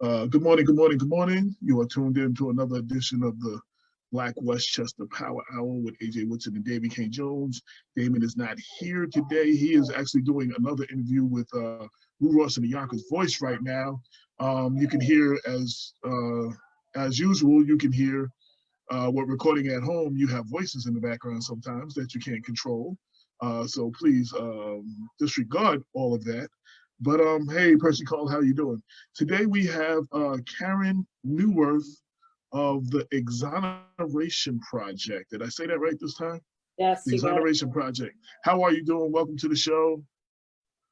Good morning, good morning, good morning. You are tuned in to another edition of the Black Westchester Power Hour with AJ Woodson and Damien K. Jones. Damien is not here today. He is actually doing another interview with Lou Ross and the Yonkers Voice right now. You can hear, as usual, you can hear what recording at home. You have voices in the background sometimes that you can't control. So please disregard all of that. But hey, Percy Cole, how you doing? Today we have Karen Newirth of the Exoneration Project. Did I say that right this time? Yes. The Exoneration Project. How are you doing? Welcome to the show.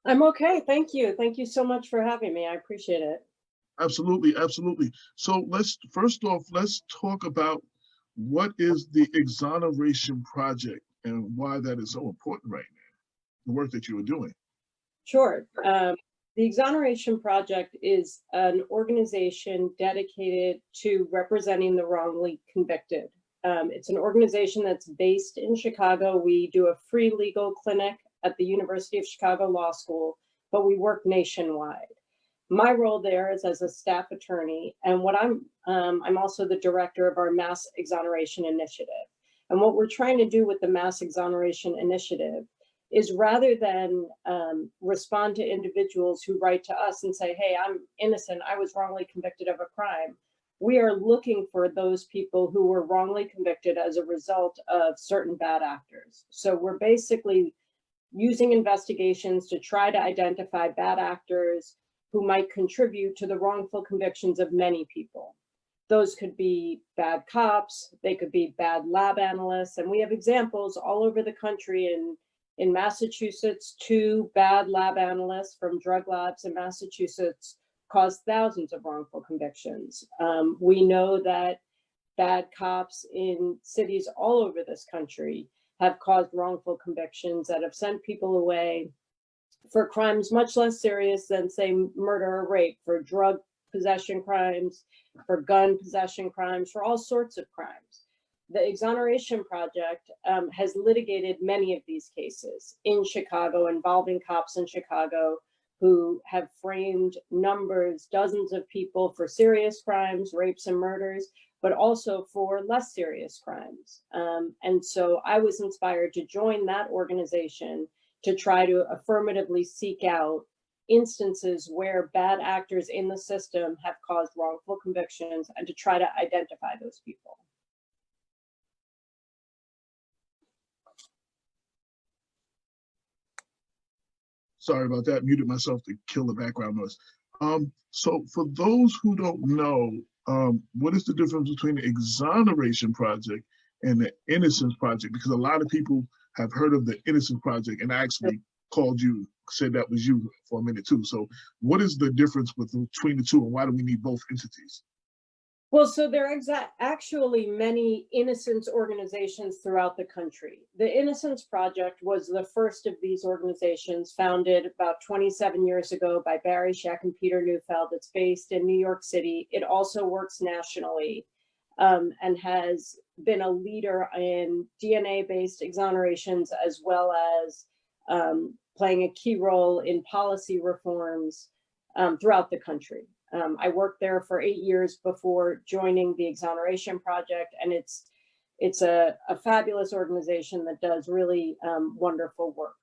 I'm okay, thank you. Thank you so much for having me. I appreciate it. Absolutely, absolutely. So first off, let's talk about what is the Exoneration Project and why that is so important right now, the work that you are doing. Sure. The Exoneration Project is an organization dedicated to representing the wrongly convicted. It's an organization that's based in Chicago. We do a free legal clinic at the University of Chicago Law School, but we work nationwide. My role there is as a staff attorney, and what I'm also the director of our Mass Exoneration Initiative. And what we're trying to do with the Mass Exoneration Initiative is, rather than respond to individuals who write to us and say, hey, I'm innocent, I was wrongly convicted of a crime, we are looking for those people who were wrongly convicted as a result of certain bad actors. So we're basically using investigations to try to identify bad actors who might contribute to the wrongful convictions of many people. Those could be bad cops, they could be bad lab analysts, and we have examples all over the country. In Massachusetts, 2 bad lab analysts from drug labs in Massachusetts caused thousands of wrongful convictions. We know that bad cops in cities all over this country have caused wrongful convictions that have sent people away for crimes much less serious than, say, murder or rape, for drug possession crimes, for gun possession crimes, for all sorts of crimes. The Exoneration Project has litigated many of these cases in Chicago, involving cops in Chicago who have framed dozens of people for serious crimes, rapes and murders, but also for less serious crimes. And so I was inspired to join that organization to try to affirmatively seek out instances where bad actors in the system have caused wrongful convictions and to try to identify those people. Sorry about that, muted myself to kill the background noise. So for those who don't know, what is the difference between the Exoneration Project and the Innocence Project? Because a lot of people have heard of the Innocence Project, and I actually called you, said that was you for a minute too. So what is the difference between the two, and why do we need both entities? Well, so there are actually many innocence organizations throughout the country. The Innocence Project was the first of these organizations, founded about 27 years ago by Barry Scheck and Peter Neufeld. It's based in New York City. It also works nationally and has been a leader in DNA-based exonerations, as well as playing a key role in policy reforms throughout the country. I worked there for 8 years before joining the Exoneration Project, and it's a fabulous organization that does really wonderful work.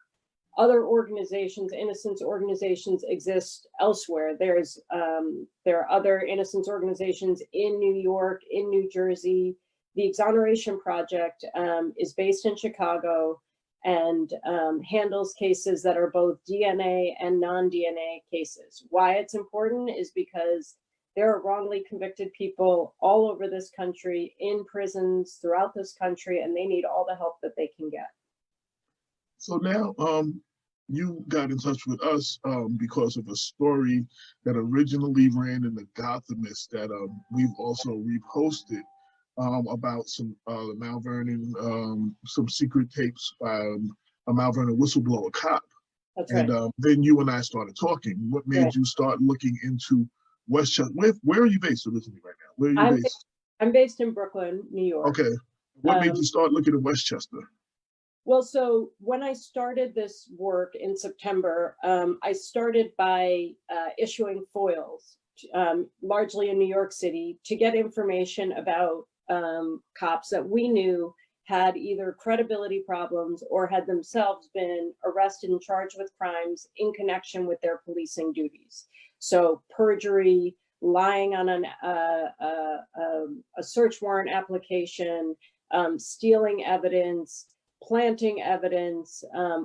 Other organizations, innocence organizations, exist elsewhere. There are other innocence organizations in New York, in New Jersey. The Exoneration Project is based in Chicago and handles cases that are both DNA and non-DNA cases. Why it's important is because there are wrongly convicted people all over this country, in prisons throughout this country, and they need all the help that they can get. So now you got in touch with us because of a story that originally ran in the Gothamist that we've also reposted. About some Mount Vernon, some secret tapes by a Mount Vernon whistleblower cop. That's right. And then you and I started talking. What made you start looking into Westchester? Where are you based originally right now? Where are you based? I'm based in Brooklyn, New York. Okay. What made you start looking at Westchester? Well, so when I started this work in September, I started by issuing foils largely in New York City, to get information about cops that we knew had either credibility problems or had themselves been arrested and charged with crimes in connection with their policing duties. So perjury, lying on a search warrant application, stealing evidence, planting evidence,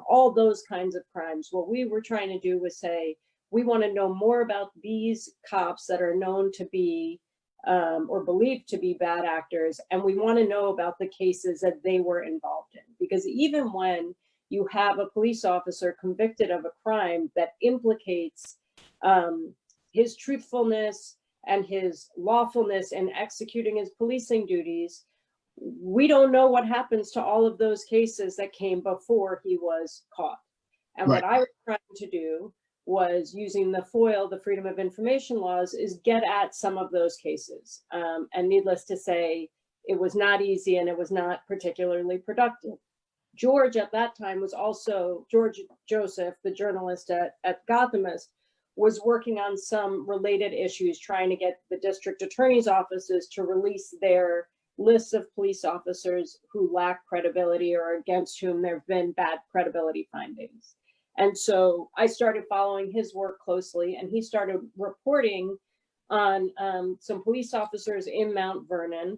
all those kinds of crimes. What we were trying to do was say, we want to know more about these cops that are known to be or believed to be bad actors, and we want to know about the cases that they were involved in. Because even when you have a police officer convicted of a crime that implicates his truthfulness and his lawfulness in executing his policing duties, we don't know what happens to all of those cases that came before he was caught. And Right. what I was trying to do was, using the FOIL, the Freedom of Information laws, is get at some of those cases. And needless to say, it was not easy and it was not particularly productive. George at that time was also, George Joseph, the journalist at Gothamist, was working on some related issues, trying to get the district attorney's offices to release their lists of police officers who lack credibility or against whom there have been bad credibility findings. And so I started following his work closely, and he started reporting on some police officers in Mount Vernon,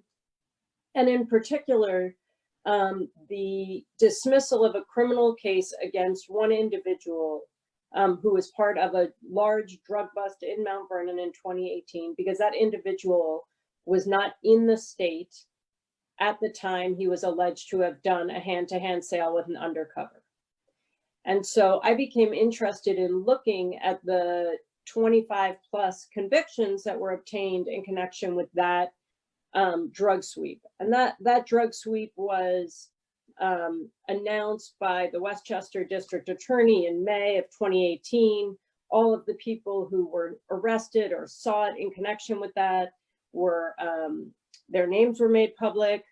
and in particular, the dismissal of a criminal case against one individual who was part of a large drug bust in Mount Vernon in 2018, because that individual was not in the state at the time he was alleged to have done a hand-to-hand sale with an undercover. And so I became interested in looking at the 25 plus convictions that were obtained in connection with that drug sweep. And that drug sweep was announced by the Westchester District Attorney in May of 2018. All of the people who were arrested or sought in connection with that were, their names were made public,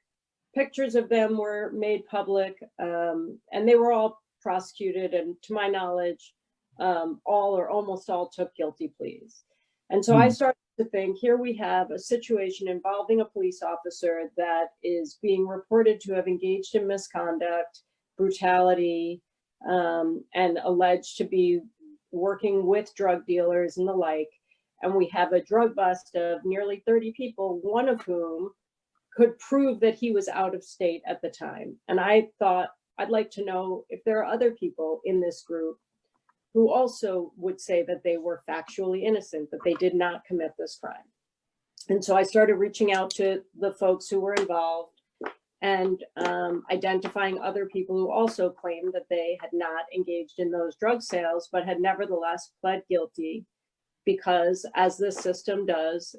pictures of them were made public, and they were all prosecuted, and to my knowledge, all or almost all took guilty pleas. And so I started to think, here we have a situation involving a police officer that is being reported to have engaged in misconduct, brutality, and alleged to be working with drug dealers and the like. And we have a drug bust of nearly 30 people, one of whom could prove that he was out of state at the time. And I thought, I'd like to know if there are other people in this group who also would say that they were factually innocent, that they did not commit this crime. And so I started reaching out to the folks who were involved and identifying other people who also claimed that they had not engaged in those drug sales, but had nevertheless pled guilty, because as this system does,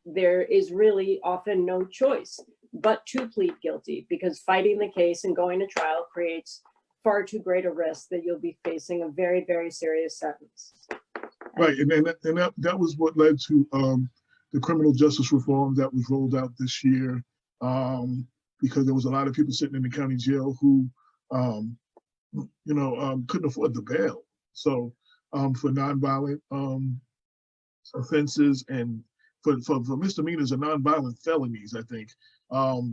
there is really often no choice but to plead guilty, because fighting the case and going to trial creates far too great a risk that you'll be facing a very, very serious sentence. Right, and that was what led to the criminal justice reform that was rolled out this year, because there was a lot of people sitting in the county jail who, couldn't afford the bail. So for nonviolent offenses and for misdemeanors and nonviolent felonies, I think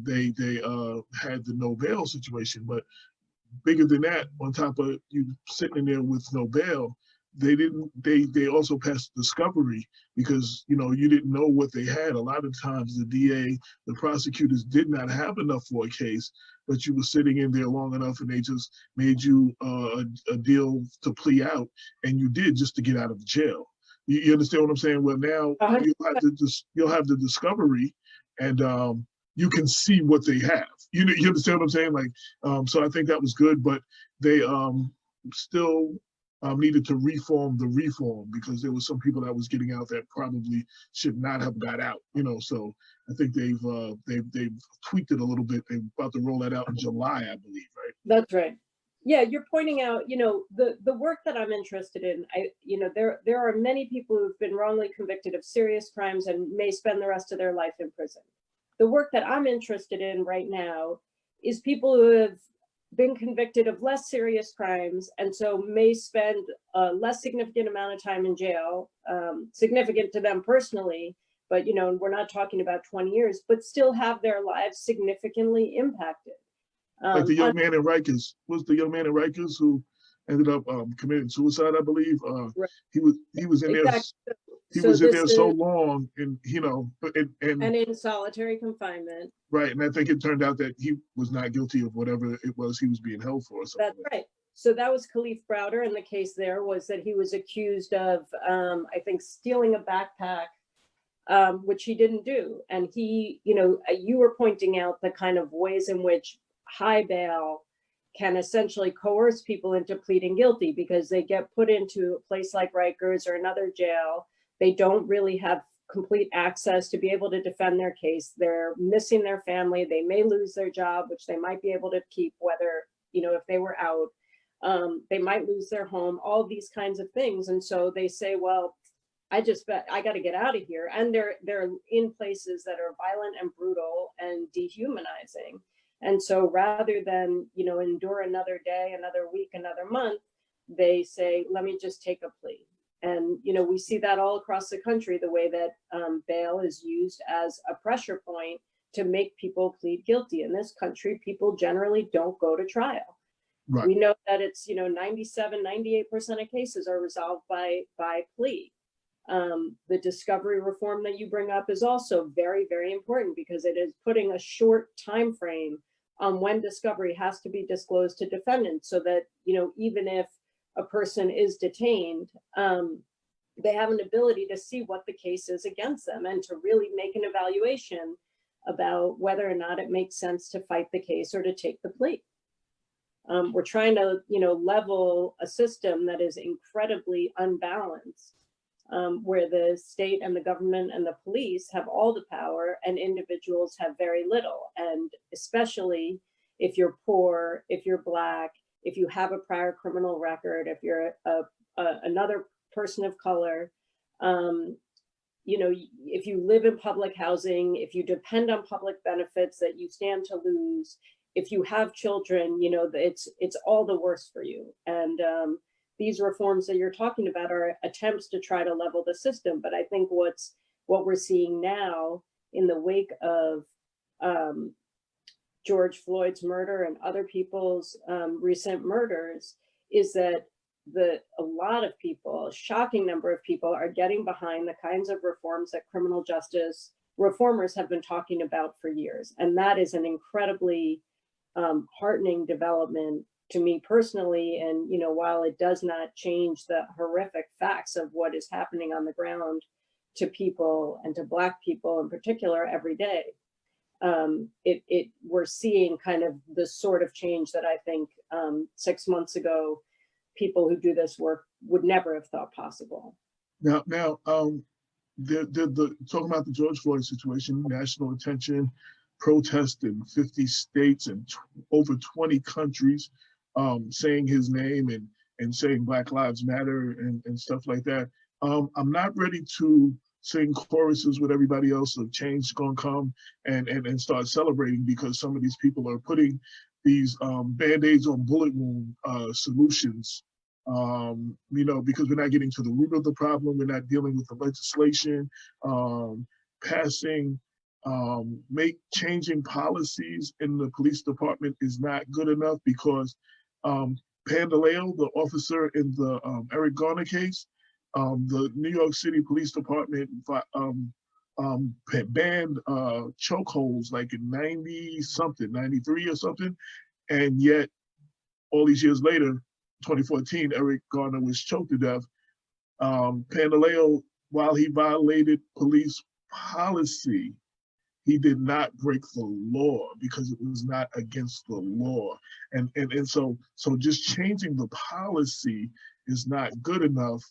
they had the no bail situation. But bigger than that, on top of you sitting in there with no bail, they also passed discovery, because you didn't know what they had. A lot of times the DA, the prosecutors did not have enough for a case, but you were sitting in there long enough and they just made you a deal to plea out, and you did, just to get out of jail. You understand what I'm saying? Well, now you'll have the discovery, and you can see what they have. You understand what I'm saying? Like, so I think that was good, but they still needed to reform the reform, because there was some people that was getting out that probably should not have got out. So I think they've tweaked it a little bit. They're about to roll that out in July, I believe, right? That's right. Yeah, you're pointing out, the work that I'm interested in. There are many people who've been wrongly convicted of serious crimes and may spend the rest of their life in prison. The work that I'm interested in right now is people who have been convicted of less serious crimes, and so may spend a less significant amount of time in jail, significant to them personally, but we're not talking about 20 years, but still have their lives significantly impacted. Like the young man in Rikers, was the young man in Rikers who ended up committing suicide, I believe. Right. He was in Exactly. there. He So was in this there so long, and and in solitary confinement. right, and I think it turned out that he was not guilty of whatever it was he was being held for. Or something. That's right. So that was Khalif Browder, and the case there was that he was accused of, I think, stealing a backpack, which he didn't do. And he, you were pointing out the kind of ways in which high bail can essentially coerce people into pleading guilty because they get put into a place like Rikers or another jail. They don't really have complete access to be able to defend their case. They're missing their family. They may lose their job, which they might be able to keep, whether, if they were out. They might lose their home, all these kinds of things. And so they say, well, I got to get out of here. And they're in places that are violent and brutal and dehumanizing. And so rather than, endure another day, another week, another month, they say, let me just take a plea. And, we see that all across the country, the way that bail is used as a pressure point to make people plead guilty. In this country, people generally don't go to trial. Right. We know that it's, 97, 98% of cases are resolved by plea. The discovery reform that you bring up is also very, very important because it is putting a short time frame on when discovery has to be disclosed to defendants so that, even if a person is detained, they have an ability to see what the case is against them and to really make an evaluation about whether or not it makes sense to fight the case or to take the plea. We're trying to, level a system that is incredibly unbalanced, where the state and the government and the police have all the power and individuals have very little. And especially if you're poor, if you're Black, if you have a prior criminal record, if you're another person of color, if you live in public housing, if you depend on public benefits that you stand to lose, if you have children, it's all the worse for you. And these reforms that you're talking about are attempts to try to level the system. But I think what we're seeing now in the wake of George Floyd's murder and other people's recent murders is that a lot of people, a shocking number of people, are getting behind the kinds of reforms that criminal justice reformers have been talking about for years. And that is an incredibly heartening development to me personally. And, while it does not change the horrific facts of what is happening on the ground to people and to Black people in particular every day, we're seeing kind of the sort of change that I think 6 months ago, people who do this work would never have thought possible. Now, talking about the George Floyd situation, national attention, protest in 50 states and over 20 countries, saying his name and saying Black Lives Matter and stuff like that. I'm not ready to sing choruses with everybody else of change gonna come and start celebrating because some of these people are putting these Band-Aids on bullet wound solutions, because we're not getting to the root of the problem. We're not dealing with the legislation, passing, changing policies in the police department is not good enough because Pandaleo, the officer in the Eric Garner case, the New York City Police Department banned chokeholds like in 90-something, 93 or something. And yet, all these years later, 2014, Eric Garner was choked to death. Pandaleo, while he violated police policy, he did not break the law because it was not against the law. And so just changing the policy is not good enough.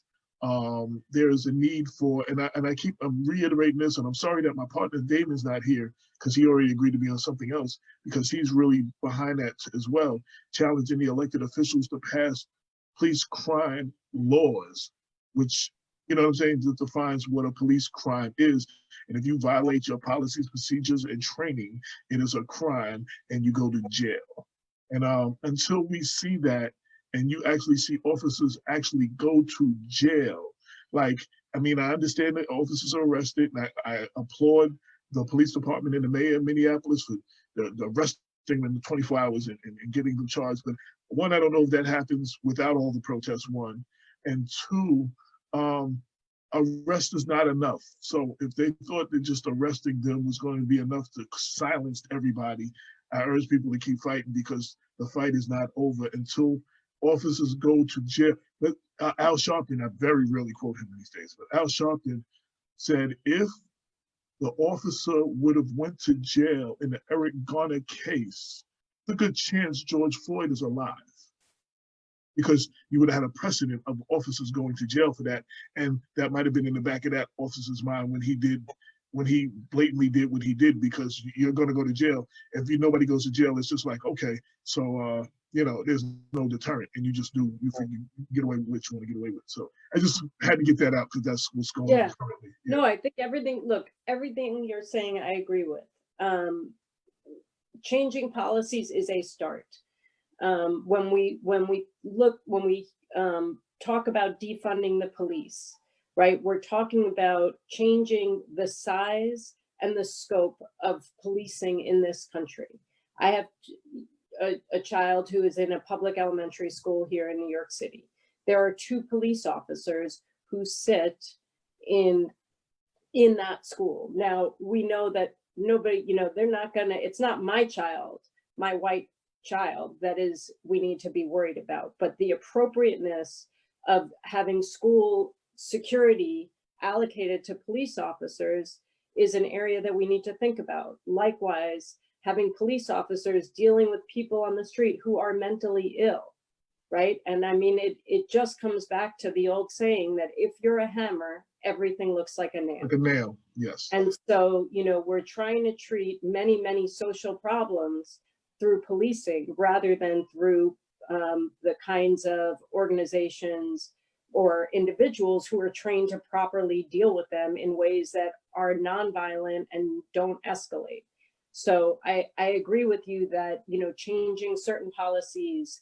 There's a need for, I'm reiterating this, and I'm sorry that my partner Damon's not here because he already agreed to be on something else because he's really behind that as well, challenging the elected officials to pass police crime laws, which, that defines what a police crime is. And if you violate your policies, procedures, and training, it is a crime and you go to jail. And until we see that, and you actually see officers actually go to jail, like, I mean, I understand that officers are arrested, and I applaud the police department and the mayor of Minneapolis for the arresting them in the 24 hours and getting them charged. But one, I don't know if that happens without all the protests, one. And two, arrest is not enough. So if they thought that just arresting them was going to be enough to silence everybody, I urge people to keep fighting, because the fight is not over until officers go to jail. But Al Sharpton, I very rarely quote him these days, but Al Sharpton said, if the officer would have went to jail in the Eric Garner case, the good chance George Floyd is alive, because you would have had a precedent of officers going to jail for that. And that might have been in the back of that officer's mind when he blatantly did what he did, because you're going to go to jail. If nobody goes to jail, it's just like, okay, so, there's no deterrent, and you just do, you think you get away with what you want to get away with. So I just had to get that out, because that's what's going on currently. Yeah. No, I think everything you're saying, I agree with. Changing policies is a start. When we talk about defunding the police, right? We're talking about changing the size and the scope of policing in this country. I have a child who is in a public elementary school here in New York City. There are 2 police officers who sit in that school. Now, we know that nobody, they're not gonna, it's not my child, my white child, that is, we need to be worried about, but the appropriateness of having school security allocated to police officers is an area that we need to think about. Likewise, having police officers dealing with people on the street who are mentally ill, right? And I mean, it just comes back to the old saying that if you're a hammer, everything looks like a nail. Like a nail, yes. And so, we're trying to treat many, many social problems through policing rather than through the kinds of organizations or individuals who are trained to properly deal with them in ways that are nonviolent and don't escalate. So I agree with you that, changing certain policies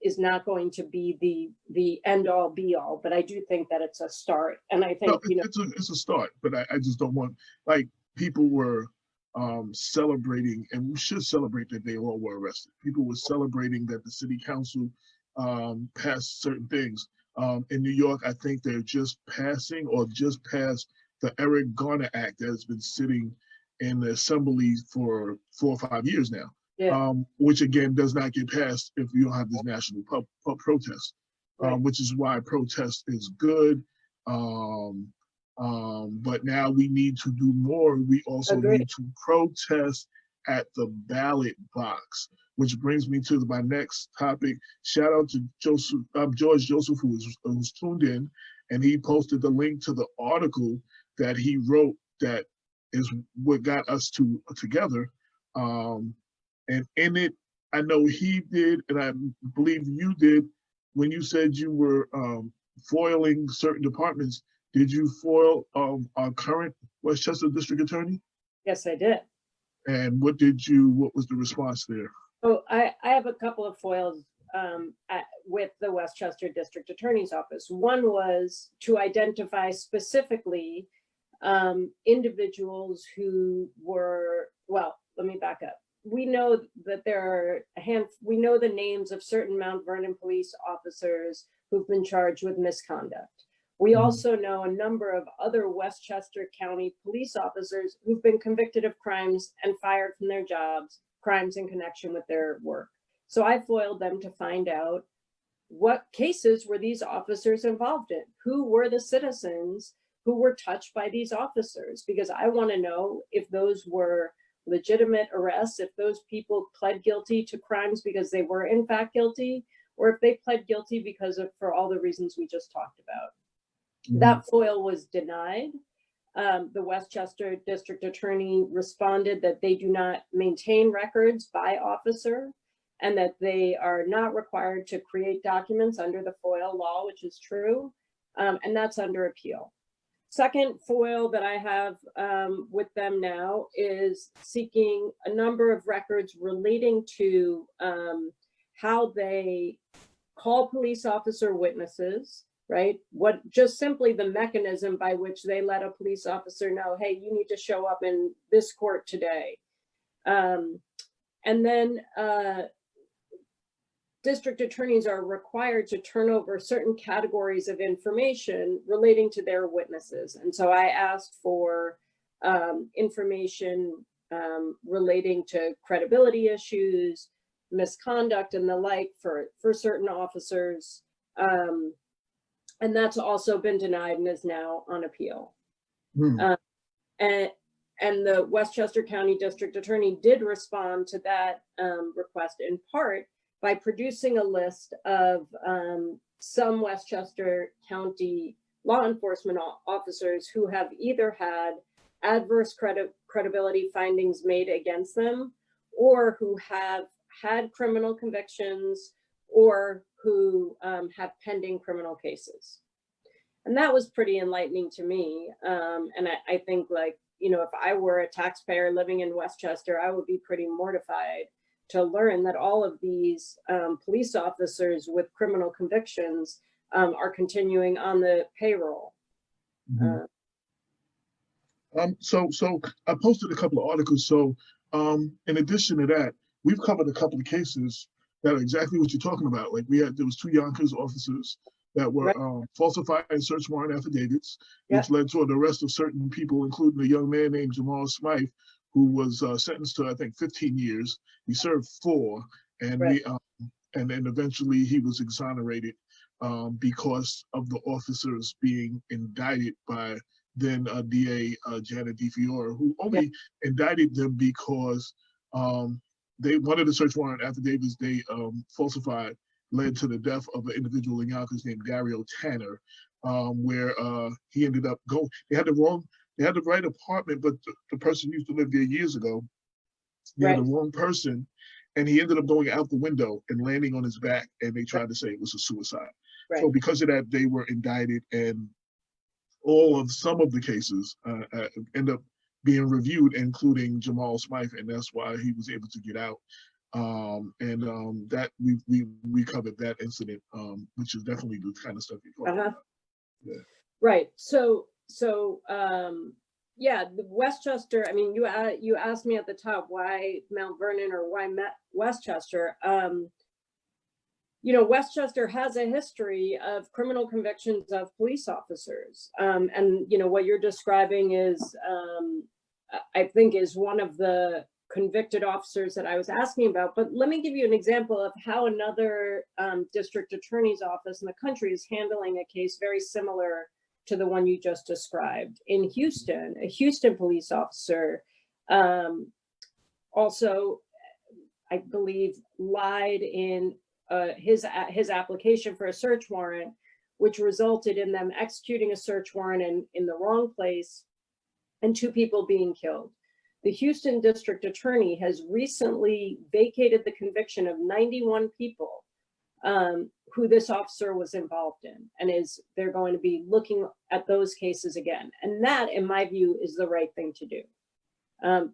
is not going to be the end all be all, but I do think that it's a start. And I think, it's a start, but I just don't want, like, people were celebrating, and we should celebrate that they all were arrested. People were celebrating that the city council passed certain things. In New York, I think they're just passed the Eric Garner Act that has been sitting in the assembly for 4 or 5 years now. Yeah. Which again does not get passed if you don't have this national protest, right. Which is why protest is good. But now we need to do more. We also need to protest at the ballot box, which brings me to my next topic. Shout out to George Joseph, who's tuned in, and he posted the link to the article that he wrote that is what got us together. And in it, I know he did, and I believe you did, when you said you were foiling certain departments. Did you foil our current Westchester District Attorney? Yes, I did. And what was the response there? Oh, I have a couple of foils with the Westchester District Attorney's Office. One was to identify specifically individuals who were, well, let me back up. We know that there are we know the names of certain Mount Vernon police officers who've been charged with misconduct. We also know a number of other Westchester County police officers who've been convicted of crimes and fired from their jobs, crimes in connection with their work. So I foiled them to find out what cases were these officers involved in? Who were the citizens who were touched by these officers? Because I want to know if those were legitimate arrests, if those people pled guilty to crimes because they were in fact guilty, or if they pled guilty for all the reasons we just talked about. That FOIL was denied. The Westchester District Attorney responded that they do not maintain records by officer and that they are not required to create documents under the FOIL law, which is true, and that's under appeal. second foil that I have with them now is seeking a number of records relating to how they call police officer witnesses, right? What just simply the mechanism by which they let a police officer know, hey, you need to show up in this court today. And then district attorneys are required to turn over certain categories of information relating to their witnesses. And so I asked for information relating to credibility issues, misconduct and the like for certain officers. And that's also been denied and is now on appeal. And the Westchester County District Attorney did respond to that request in part by producing a list of some Westchester County law enforcement officers who have either had adverse credibility findings made against them, or who have had criminal convictions, or who have pending criminal cases. And that was pretty enlightening to me. And I think, like, you know, if I were a taxpayer living in Westchester, I would be pretty mortified to learn that all of these police officers with criminal convictions are continuing on the payroll. So I posted a couple of articles. So in addition to that, we've covered a couple of cases that are exactly what you're talking about. Like there was 2 Yonkers officers that were falsifying search warrant affidavits, which led to the arrest of certain people, including a young man named Jamal Smythe, who was sentenced to, I think, 15 years. He served 4, and and then eventually he was exonerated because of the officers being indicted by then DA Janet DeFiore, who only indicted them because one of the search warrant affidavits they falsified led to the death of an individual in Yonkers named Dario Tanner, where he ended up going. They had the right apartment, but the person used to live there years ago. They had the wrong person, and he ended up going out the window and landing on his back, and they tried to say it was a suicide. So because of that, they were indicted, and some of the cases end up being reviewed, including Jamal Smythe, and that's why he was able to get out. That we covered that incident, which is definitely the kind of stuff you're talking about. Right. So yeah, the Westchester, I mean, you asked me at the top why Mount Vernon or why Westchester. You know, Westchester has a history of criminal convictions of police officers. And, you know, what you're describing is, I think, is one of the convicted officers that I was asking about. But let me give you an example of how another district attorney's office in the country is handling a case very similar to the one you just described. In Houston, a Houston police officer also, I believe, lied in his application for a search warrant, which resulted in them executing a search warrant in the wrong place and 2 people being killed. The Houston district attorney has recently vacated the conviction of 91 people who this officer was involved in, and they're going to be looking at those cases again. And that, in my view, is the right thing to do.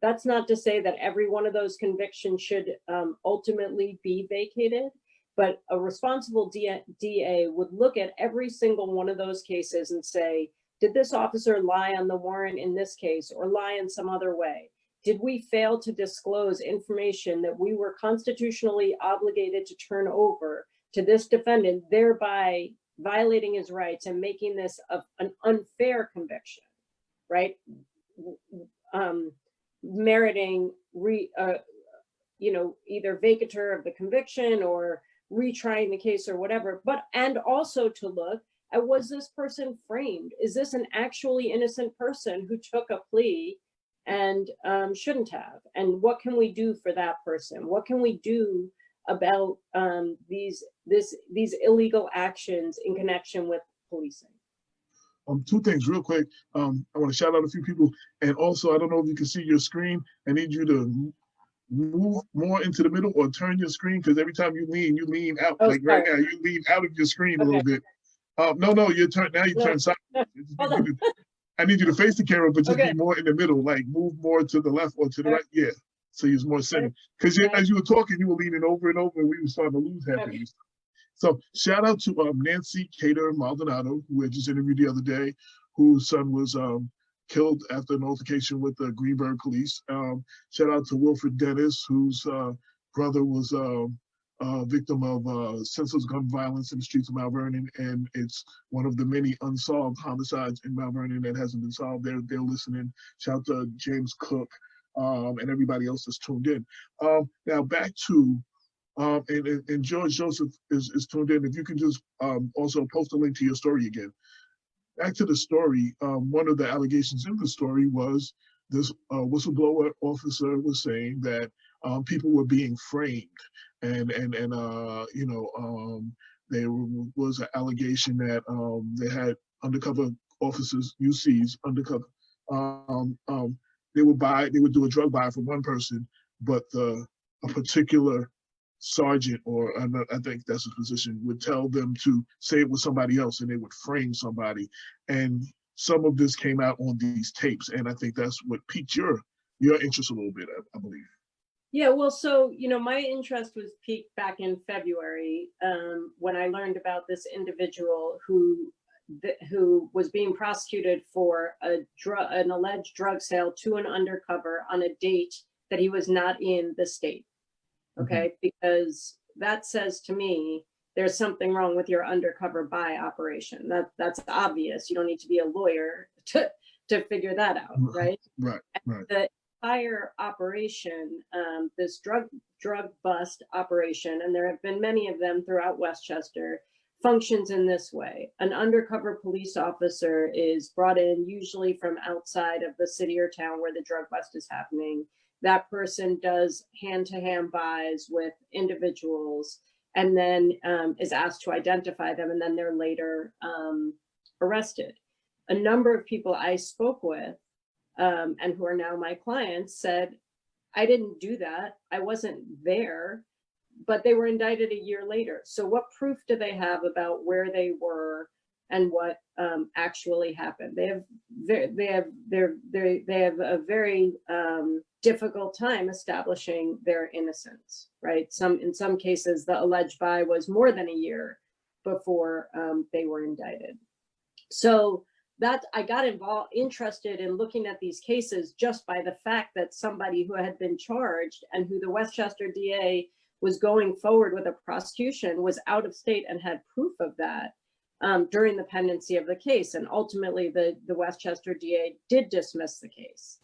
That's not to say that every one of those convictions should ultimately be vacated, but a responsible DA would look at every single one of those cases and say, did this officer lie on the warrant in this case or lie in some other way? Did we fail to disclose information that we were constitutionally obligated to turn over to this defendant, thereby violating his rights and making this an unfair conviction, right? Meriting either vacatur of the conviction or retrying the case or whatever, and also to look at, was this person framed? Is this an actually innocent person who took a plea and shouldn't have? And what can we do for that person? What can we do about these illegal actions in connection with policing? 2 things real quick. I want to shout out a few people, and also I don't know if you can see your screen. I need you to move more into the middle or turn your screen, because every time you lean out. Oh, like sorry. right now, you lean out of your screen a little bit. No, you turn sideways. I need you to face the camera, but just Okay. be more in the middle, like move more to the left or to the Okay. right. Yeah. So you're more centered. Because as you were talking, you were leaning over and over, and we were starting to lose half of you. So shout out to Nancy Cater Maldonado, who I just interviewed the other day, whose son was killed after an altercation with the Greenberg police. Shout out to Wilfred Dennis, whose brother was a victim of senseless gun violence in the streets of Mount Vernon, and it's one of the many unsolved homicides in Mount Vernon that hasn't been solved. They're listening. Shout out to James Cook and everybody else that's tuned in. Now back to and George Joseph is tuned in. If you can just also post a link to your story again. Back to the story, one of the allegations in the story was this whistleblower officer was saying that people were being framed, and you know, there was an allegation that they had undercover officers, UCs, undercover. They would do a drug buy for one person, but a particular sergeant, or I think that's his position, would tell them to say it was somebody else, and they would frame somebody. And some of this came out on these tapes, and I think that's what piqued your interest a little bit, I believe. Yeah, well, so, you know, my interest was piqued back in February when I learned about this individual who was being prosecuted for an alleged drug sale to an undercover on a date that he was not in the state. Okay, because that says to me there's something wrong with your undercover buy operation. That's obvious. You don't need to be a lawyer to figure that out, right? Right. The entire operation, this drug bust operation, and there have been many of them throughout Westchester, functions in this way. An undercover police officer is brought in, usually from outside of the city or town where the drug bust is happening. That person does hand-to-hand buys with individuals and then is asked to identify them, and then they're later arrested. A number of people I spoke with and who are now my clients said, I didn't do that. I wasn't there, but they were indicted a year later. So what proof do they have about where they were and what actually happened? They have a very difficult time establishing their innocence, right? In some cases, the alleged buy was more than a year before they were indicted. So that I got interested in looking at these cases just by the fact that somebody who had been charged and who the Westchester DA was going forward with a prosecution was out of state and had proof of that during the pendency of the case. And ultimately, the Westchester DA did dismiss the case.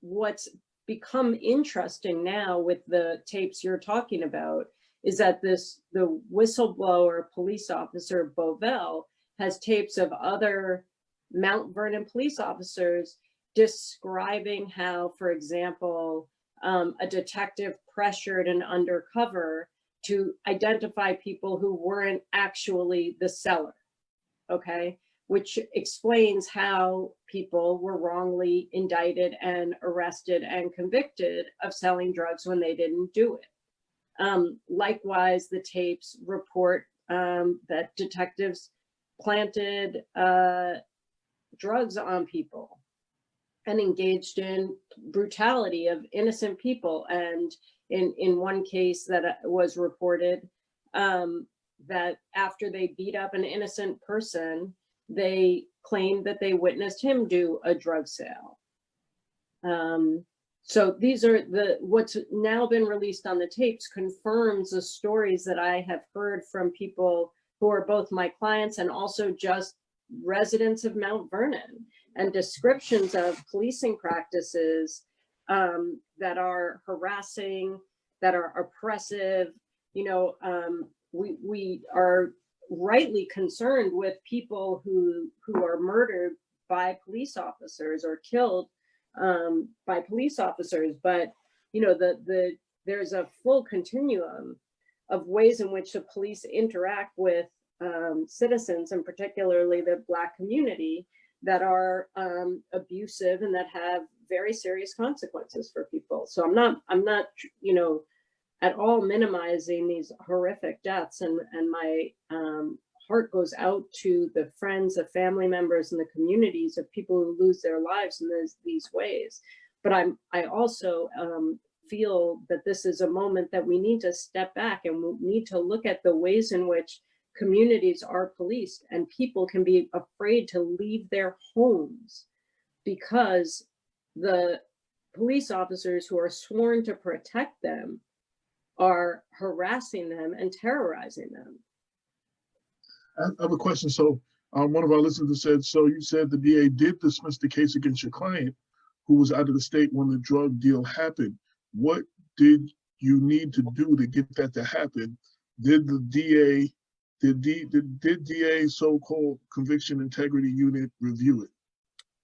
What's become interesting now with the tapes you're talking about is that the whistleblower police officer Bovell has tapes of other Mount Vernon police officers describing how, for example, a detective pressured an undercover to identify people who weren't actually the seller, okay? Which explains how people were wrongly indicted and arrested and convicted of selling drugs when they didn't do it. Likewise, the tapes report that detectives planted drugs on people and engaged in brutality of innocent people. And in one case that was reported, that after they beat up an innocent person, they claimed that they witnessed him do a drug sale. So these are what's now been released on the tapes confirms the stories that I have heard from people who are both my clients and also just residents of Mount Vernon, and descriptions of policing practices that are harassing, that are oppressive. You know, we are rightly concerned with people who are murdered by police officers or killed by police officers, but you know, there's a full continuum of ways in which the police interact with citizens, and particularly the Black community, that are abusive and that have very serious consequences for people. So I'm not, you know, at all minimizing these horrific deaths, and my heart goes out to the friends, the family members, and the communities of people who lose their lives in these ways. But I also feel that this is a moment that we need to step back and we need to look at the ways in which communities are policed, and people can be afraid to leave their homes because the police officers who are sworn to protect them are harassing them and terrorizing them. I have a question. So one of our listeners said, so you said the DA did dismiss the case against your client who was out of the state when the drug deal happened. What did you need to do to get that to happen? Did the DA, did DA so-called conviction integrity unit review it?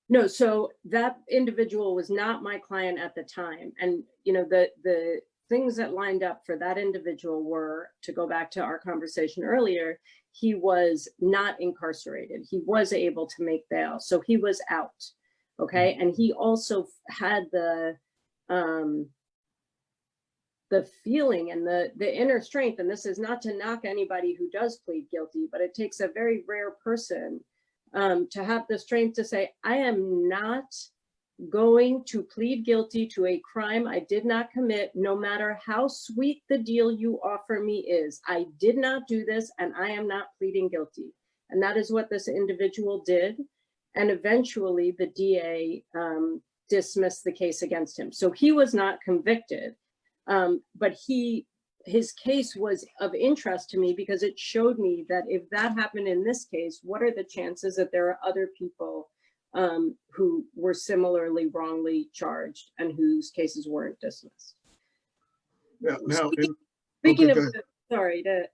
No, so that individual was not my client at the time. And, you know, the things that lined up for that individual were, to go back to our conversation earlier, he was not incarcerated. He was able to make bail. So he was out. Okay. And he also had the feeling and the inner strength, and this is not to knock anybody who does plead guilty, but it takes a very rare person to have the strength to say, I am not going to plead guilty to a crime I did not commit, no matter how sweet the deal you offer me is. I did not do this, and I am not pleading guilty. And that is what this individual did. And eventually the DA dismissed the case against him. So he was not convicted, but his case was of interest to me because it showed me that if that happened in this case, what are the chances that there are other people who were similarly wrongly charged and whose cases weren't dismissed? Yeah, now, speaking okay, of, sorry to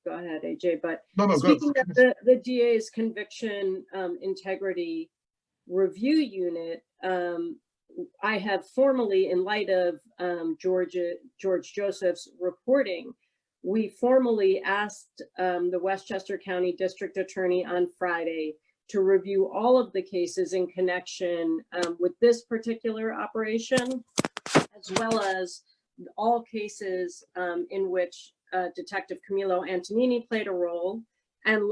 go ahead, AJ, but no, speaking of the DA's conviction integrity review unit, I have formally, in light of George Joseph's reporting, we formally asked the Westchester County District Attorney on Friday to review all of the cases in connection with this particular operation, as well as all cases in which Detective Camilo Antonini played a role, and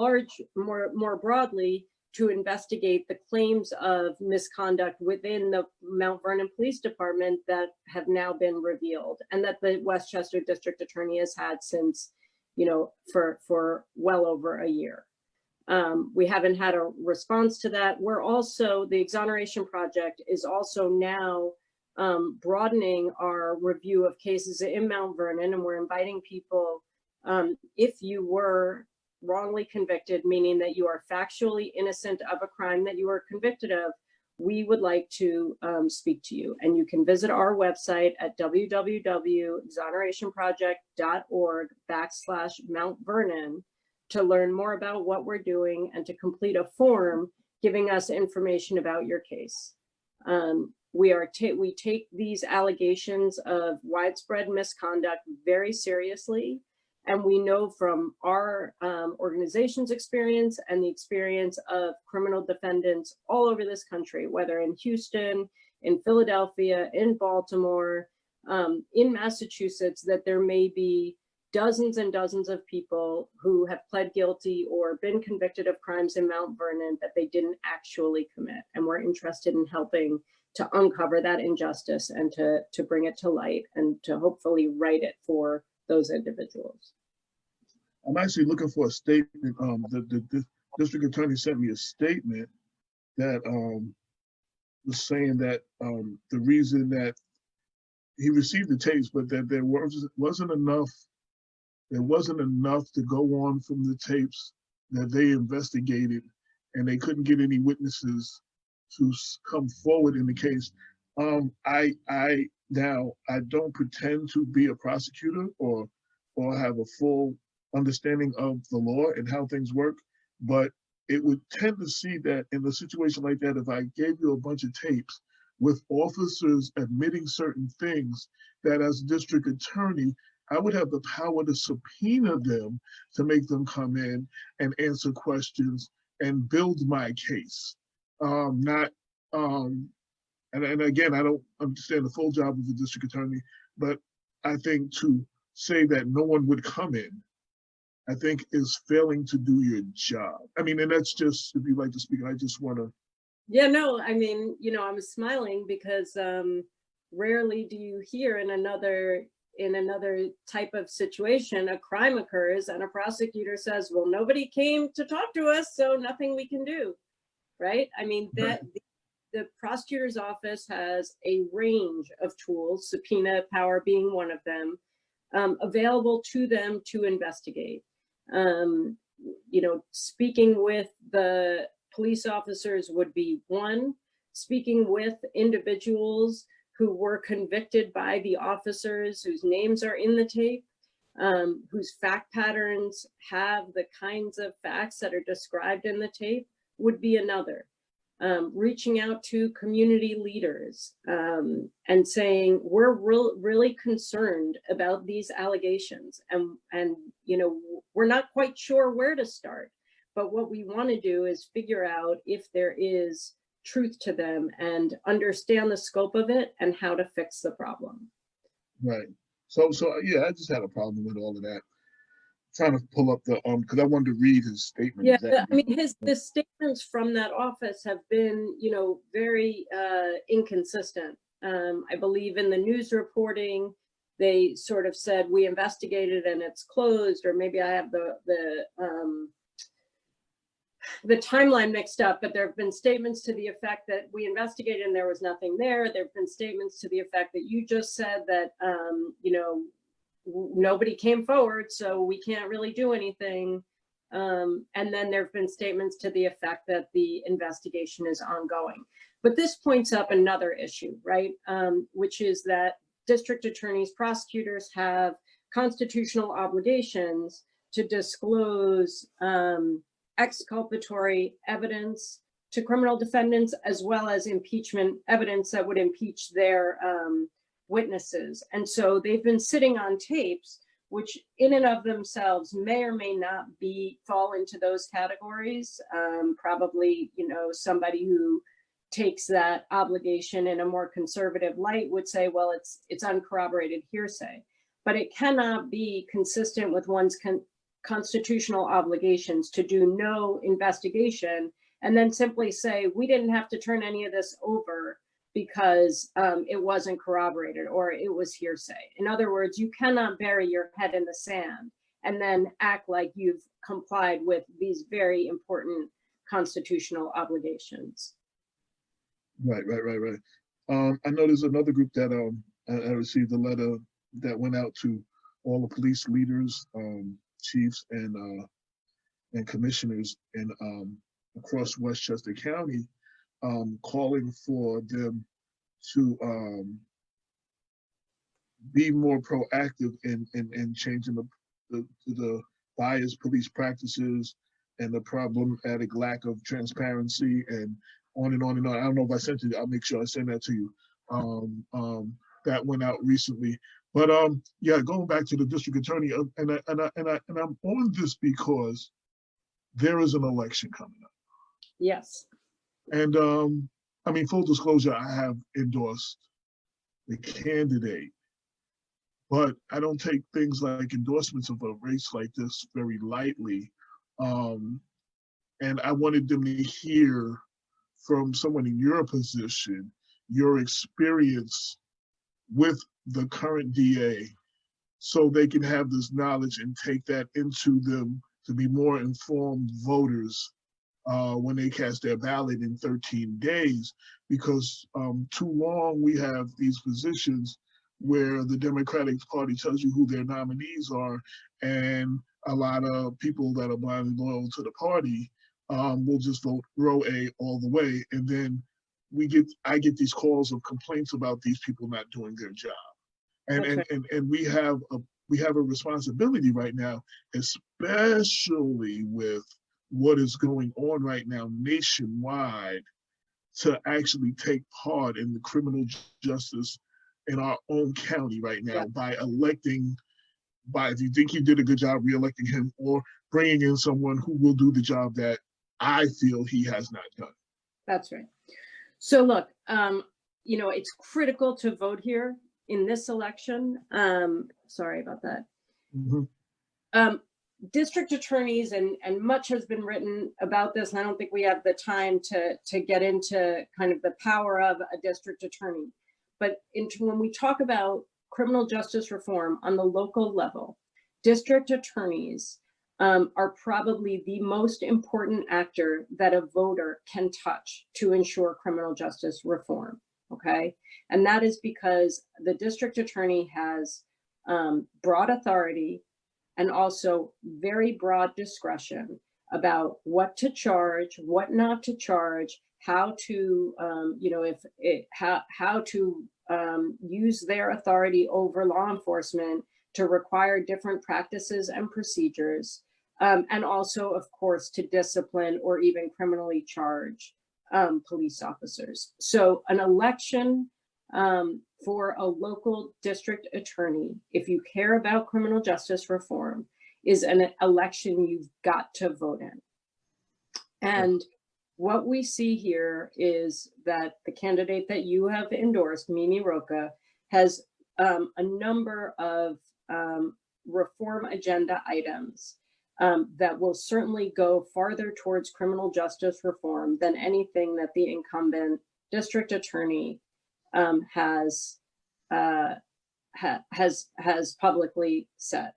more broadly, to investigate the claims of misconduct within the Mount Vernon Police Department that have now been revealed, and that the Westchester District Attorney has had since, you know, for well over a year. We haven't had a response to that. We're also, the Exoneration Project is also now broadening our review of cases in Mount Vernon, and we're inviting people, if you were wrongly convicted, meaning that you are factually innocent of a crime that you were convicted of, we would like to speak to you. And you can visit our website at www.exonerationproject.org/Mount Vernon to learn more about what we're doing and to complete a form giving us information about your case. We take these allegations of widespread misconduct very seriously. And we know from our organization's experience and the experience of criminal defendants all over this country, whether in Houston, in Philadelphia, in Baltimore, in Massachusetts, that there may be dozens and dozens of people who have pled guilty or been convicted of crimes in Mount Vernon that they didn't actually commit. And we're interested in helping to uncover that injustice and to bring it to light and to hopefully right it for those individuals. I'm actually looking for a statement. The district attorney sent me a statement that was saying that the reason that he received the tapes, but that there wasn't enough to go on from the tapes that they investigated, and they couldn't get any witnesses to come forward in the case. I don't pretend to be a prosecutor or have a full understanding of the law and how things work, but it would tend to see that in a situation like that, if I gave you a bunch of tapes with officers admitting certain things, that as district attorney, I would have the power to subpoena them to make them come in and answer questions and build my case. And again, I don't understand the full job of the district attorney, but I think to say that no one would come in I think, is failing to do your job. I mean, and that's just, if you'd like to speak, I just want to. Yeah, no, I mean, I'm smiling because rarely do you hear in another type of situation, a crime occurs and a prosecutor says, well, nobody came to talk to us, so nothing we can do, right? I mean, that the prosecutor's office has a range of tools, subpoena power being one of them, available to them to investigate. Speaking with the police officers would be one, speaking with individuals who were convicted by the officers whose names are in the tape, whose fact patterns have the kinds of facts that are described in the tape would be another. Reaching out to community leaders and saying, we're really concerned about these allegations, and we're not quite sure where to start, but what we want to do is figure out if there is truth to them and understand the scope of it and how to fix the problem. Right. So yeah, I just had a problem with all of that. Trying to pull up the because I wanted to read his statement. Yeah, exactly. I mean, the statements from that office have been, very inconsistent. I believe in the news reporting, they sort of said we investigated and it's closed, or maybe I have the timeline mixed up, but there have been statements to the effect that we investigated and there was nothing there. There have been statements to the effect that you just said that, nobody came forward, so we can't really do anything. And then there have been statements to the effect that the investigation is ongoing. But this points up another issue, right? Which is that district attorneys, prosecutors have constitutional obligations to disclose exculpatory evidence to criminal defendants, as well as impeachment evidence that would impeach their witnesses. And so they've been sitting on tapes, which in and of themselves may or may not fall into those categories. Probably, somebody who takes that obligation in a more conservative light would say, well, it's uncorroborated hearsay, but it cannot be consistent with one's constitutional obligations to do no investigation and then simply say, we didn't have to turn any of this over because it wasn't corroborated or it was hearsay. In other words, you cannot bury your head in the sand and then act like you've complied with these very important constitutional obligations. Right. I know there's another group that I received a letter that went out to all the police leaders, chiefs, and commissioners in across Westchester County, calling for them to be more proactive in changing the biased police practices and the problematic lack of transparency and on and on and on. I don't know if I sent it. I'll make sure I send that to you. That went out recently. But yeah, going back to the district attorney, and I'm on this because there is an election coming up. Yes. And I mean, full disclosure, I have endorsed the candidate, but I don't take things like endorsements of a race like this very lightly. And I wanted them to hear from someone in your position, your experience with the current DA, so they can have this knowledge and take that into them to be more informed voters when they cast their ballot in 13 days, because too long we have these positions where the Democratic Party tells you who their nominees are, and a lot of people that are blindly loyal to the party will just vote row A all the way, and then I get these calls of complaints about these people not doing their job, and we have a responsibility right now, especially with what is going on right now nationwide, to actually take part in the criminal justice in our own county right now by electing, if you think he did a good job, re-electing him, or bringing in someone who will do the job that I feel he has not done. That's right. So look, it's critical to vote here in this election. Sorry about that. Mm-hmm. district attorneys, and much has been written about this, and I don't think we have the time to get into kind of the power of a district attorney. But when we talk about criminal justice reform on the local level, district attorneys are probably the most important actor that a voter can touch to ensure criminal justice reform, okay? And that is because the district attorney has broad authority and also very broad discretion about what to charge, what not to charge, how to, how to use their authority over law enforcement to require different practices and procedures, and also, of course, to discipline or even criminally charge police officers. So an election for a local district attorney, if you care about criminal justice reform, is an election you've got to vote in. And what we see here is that the candidate that you have endorsed, Mimi Roca, has a number of reform agenda items that will certainly go farther towards criminal justice reform than anything that the incumbent district attorney has publicly said.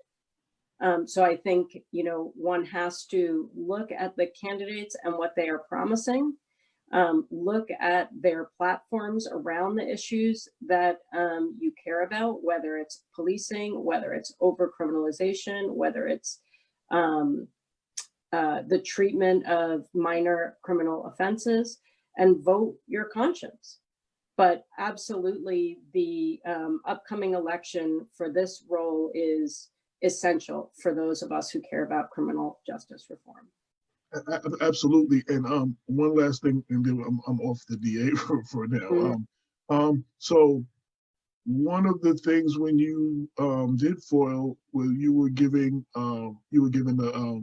So I think, one has to look at the candidates and what they are promising, look at their platforms around the issues that you care about, whether it's policing, whether it's over-criminalization, whether it's the treatment of minor criminal offenses, and vote your conscience. But absolutely, the upcoming election for this role is essential for those of us who care about criminal justice reform. Absolutely. And one last thing, and then I'm off the DA for now. Mm-hmm. So one of the things when you did FOIL, where you were given the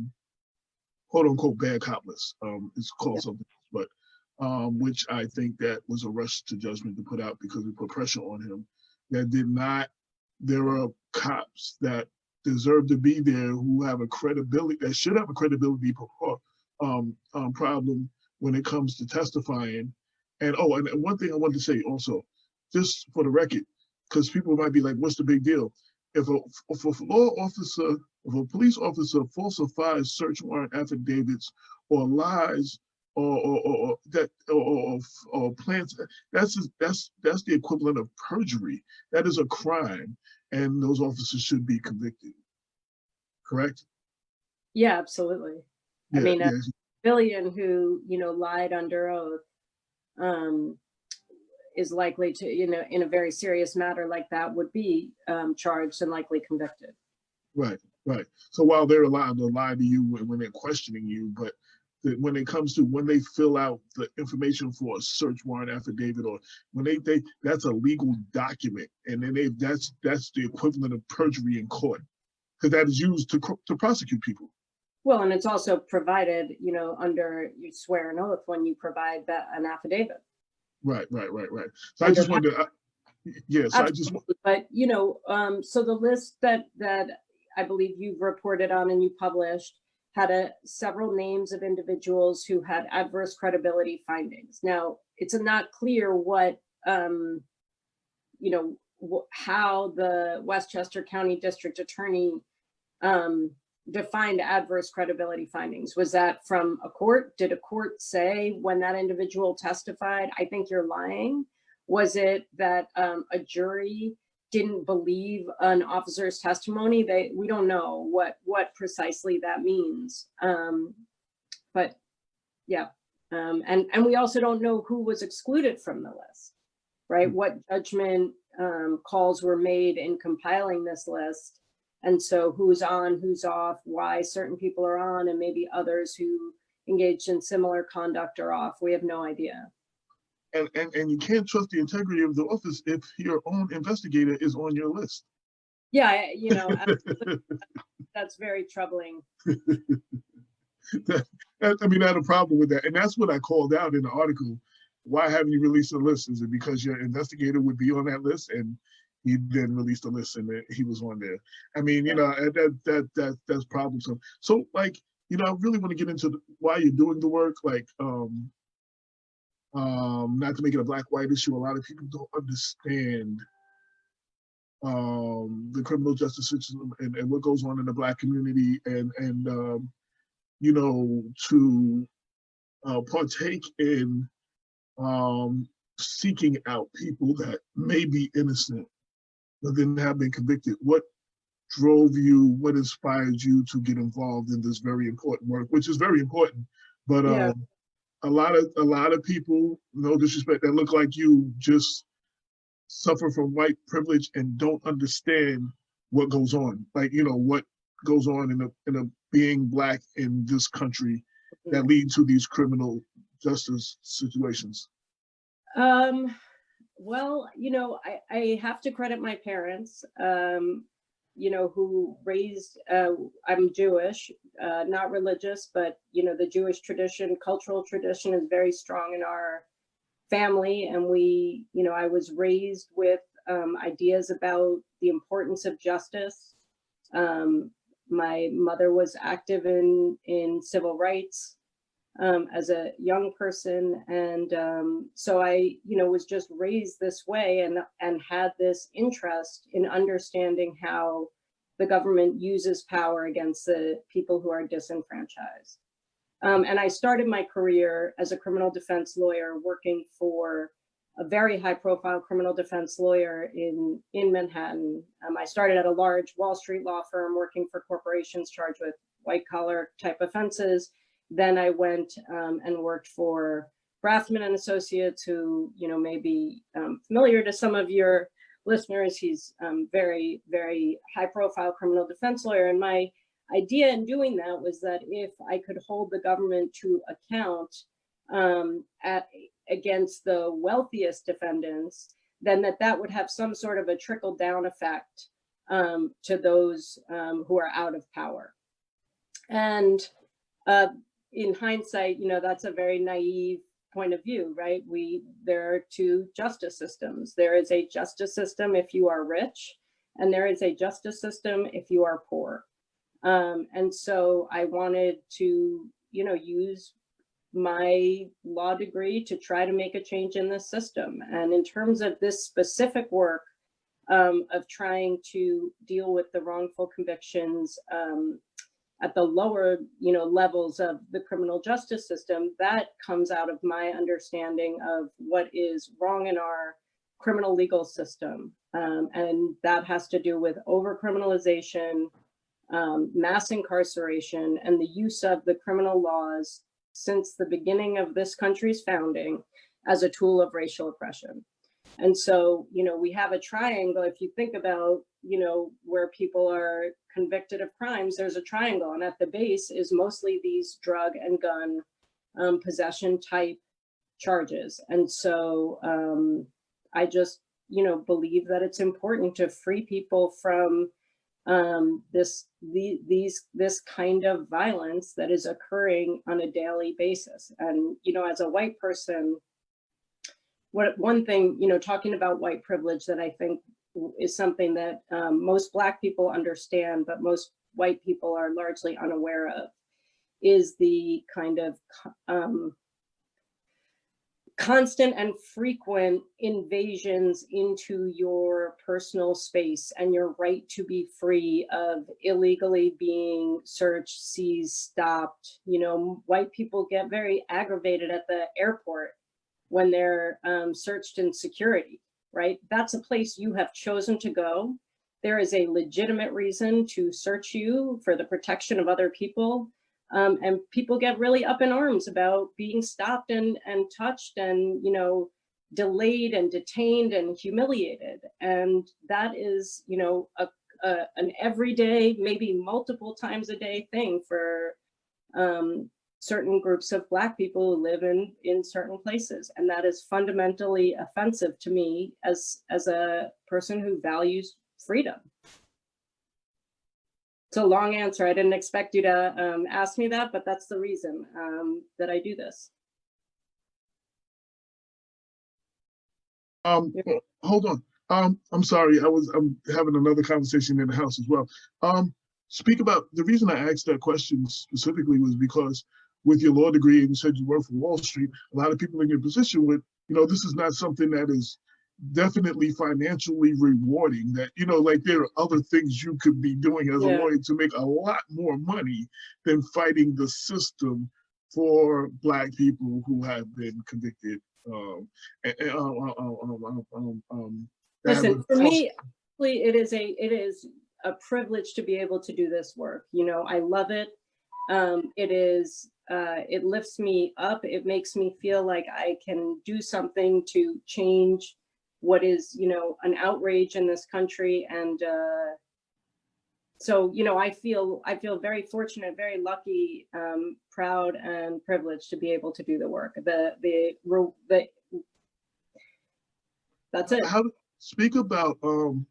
quote unquote bad cop list. It's called something, but which I think that was a rush to judgment to put out because we put pressure on him. That did not. There are cops that deserve to be there who have a credibility, that should have a credibility problem when it comes to testifying. And and one thing I wanted to say also, just for the record, because people might be like, "What's the big deal?" If a police officer falsifies search warrant affidavits or lies or plans, that's the equivalent of perjury. That is a crime, and those officers should be convicted. Correct? Yeah, absolutely. Yeah, I mean, a civilian who lied under oath is likely to, in a very serious matter like that, would be charged and likely convicted. Right. So while they're allowed to lie to you when they're questioning you, but when it comes to when they fill out the information for a search warrant affidavit, or when they that's a legal document, and then that's the equivalent of perjury in court, because that is used to prosecute people. Well, and it's also provided, under you swear an oath when you provide an affidavit. Right. So I just wanted to, But so the list that I believe you've reported on and you published had several names of individuals who had adverse credibility findings. Now, it's not clear what how the Westchester County District Attorney defined adverse credibility findings. Was that from a court? Did a court say when that individual testified, "I think you're lying"? Was it that a jury didn't believe an officer's testimony? We don't know what precisely that means. But yeah, and we also don't know who was excluded from the list, right? What judgment calls were made in compiling this list. And so who's on, who's off, why certain people are on, and maybe others who engaged in similar conduct are off. We have no idea. And you can't trust the integrity of the office if your own investigator is on your list. Yeah, that's very troubling. I had a problem with that. And that's what I called out in the article. Why haven't you released the list? Is it because your investigator would be on that list? And he then released a list and he was on there. I mean, you know, that's problemsome. So like, you know, I really want to get into why you're doing the work. Like, not to make it a black-white issue, a lot of people don't understand the criminal justice system and what goes on in the Black community, and you know, to partake in seeking out people that may be innocent but then have been convicted. What drove you, what inspired you to get involved in this very important work, which is very important, but Yeah. a lot of people, no disrespect, that look like you just suffer from white privilege and don't understand what goes on. Like, you know, what goes on in a being Black in this country that lead to these criminal justice situations. Well, you know, I have to credit my parents, you know, who raised, I'm Jewish, not religious, but, you know, the Jewish tradition, cultural tradition is very strong in our family. And we, you know, I was raised with ideas about the importance of justice. My mother was active in civil rights as a young person. And so I, you know, was just raised this way and had this interest in understanding how the government uses power against the people who are disenfranchised. And I started my career as a criminal defense lawyer working for a very high profile criminal defense lawyer in Manhattan. I started at a large Wall Street law firm working for corporations charged with white collar type offenses. Then I went and worked for Brathman and Associates, who, you know, may be familiar to some of your listeners. He's very, very high profile criminal defense lawyer. And my idea in doing that was that if I could hold the government to account against the wealthiest defendants, then that would have some sort of a trickle down effect to those who are out of power. And in hindsight, you know, that's a very naive point of view, right? There are two justice systems. There is a justice system if you are rich, and there is a justice system if you are poor. And so I wanted to, you know, use my law degree to try to make a change in this system. And in terms of this specific work of trying to deal with the wrongful convictions at the lower, you know, levels of the criminal justice system, that comes out of my understanding of what is wrong in our criminal legal system. And that has to do with overcriminalization, mass incarceration, and the use of the criminal laws since the beginning of this country's founding as a tool of racial oppression. And so, you know, we have a triangle. If you think about, you know, where people are convicted of crimes, there's a triangle, and at the base is mostly these drug and gun possession type charges. And so I just, you know, believe that it's important to free people from this kind of violence that is occurring on a daily basis. And, you know, as a white person, one thing, you know, talking about white privilege that I think is something that most Black people understand, but most white people are largely unaware of, is the kind of constant and frequent invasions into your personal space and your right to be free of illegally being searched, seized, stopped. You know, white people get very aggravated at the airport when they're searched in security, right? That's a place you have chosen to go. There is a legitimate reason to search you for the protection of other people. And people get really up in arms about being stopped and touched and, you know, delayed and detained and humiliated. And that is, you know, an everyday, maybe multiple times a day thing for certain groups of Black people who live in certain places. And that is fundamentally offensive to me as a person who values freedom. It's a long answer. I didn't expect you to ask me that, but that's the reason that I do this. Hold on. I'm sorry, I'm having another conversation in the house as well. Speak about, the reason I asked that question specifically was because with your law degree and you said you work for Wall Street, a lot of people in your position would, this is not something that is definitely financially rewarding, that, like there are other things you could be doing as a lawyer to make a lot more money than fighting the system for Black people who have been convicted. Listen, for me, it is a privilege to be able to do this work. I love it. It lifts me up. It makes me feel like I can do something to change what is, an outrage in this country. And so, I feel very fortunate, very lucky, proud and privileged to be able to do the work. That's it. Speak about, and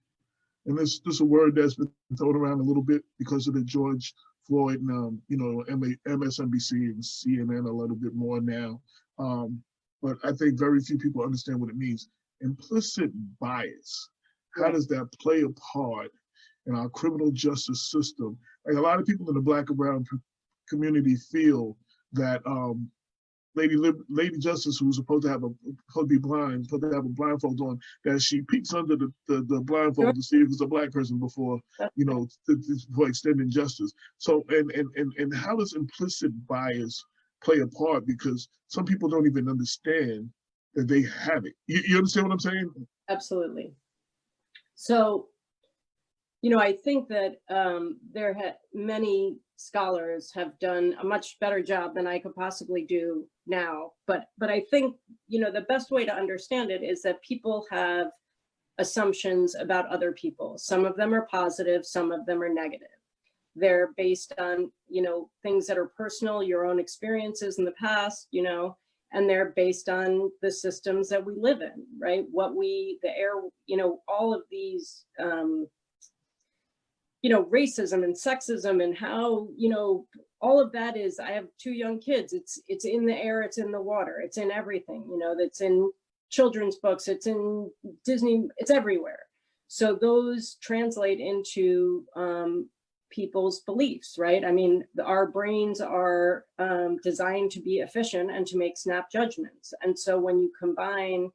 this is a word that's been thrown around a little bit because of the George Floyd and, MSNBC and CNN a little bit more now. But I think very few people understand what it means. Implicit bias. How does that play a part in our criminal justice system? Like a lot of people in the Black and brown community feel that Lady Justice, who's supposed to be blind, supposed to have a blindfold on, that she peeks under the blindfold to see if it's a Black person before, for extending justice. So, and how does implicit bias play a part? Because some people don't even understand that they have it. You understand what I'm saying? Absolutely. So, I think that many scholars have done a much better job than I could possibly do now. But I think, the best way to understand it is that people have assumptions about other people. Some of them are positive, some of them are negative. They're based on, things that are personal, your own experiences in the past, and they're based on the systems that we live in, right? All of these, racism and sexism and how, all of that is, I have 2 young kids. It's in the air, it's in the water, it's in everything, that's in children's books, it's in Disney, it's everywhere. So those translate into people's beliefs, right? I mean, our brains are designed to be efficient and to make snap judgments. And so when you combine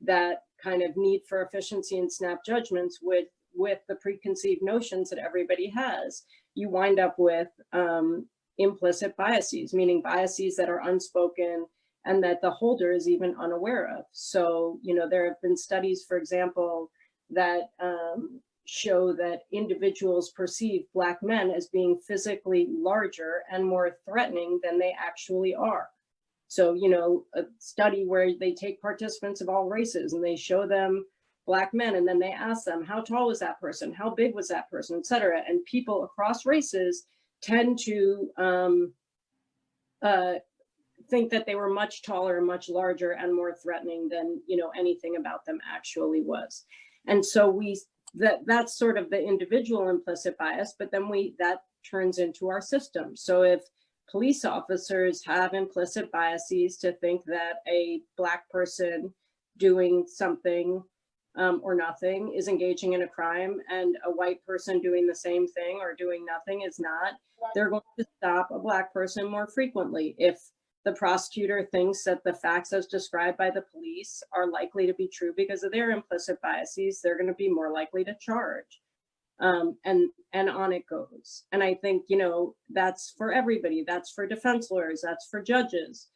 that kind of need for efficiency and snap judgments with the preconceived notions that everybody has, you wind up with implicit biases, meaning biases that are unspoken and that the holder is even unaware of. So, there have been studies, for example, that show that individuals perceive Black men as being physically larger and more threatening than they actually are. So, a study where they take participants of all races and they show them Black men, and then they ask them, how tall was that person? How big was that person, et cetera? And people across races tend to think that they were much taller, much larger, and more threatening than, anything about them actually was. And so that's sort of the individual implicit bias, but then that turns into our system. So if police officers have implicit biases to think that a Black person doing something or nothing is engaging in a crime, and a white person doing the same thing or doing nothing is not, they're going to stop a Black person more frequently. If the prosecutor thinks that the facts as described by the police are likely to be true because of their implicit biases, they're going to be more likely to charge. And on it goes. And I think, that's for everybody. That's for defense lawyers. That's for judges.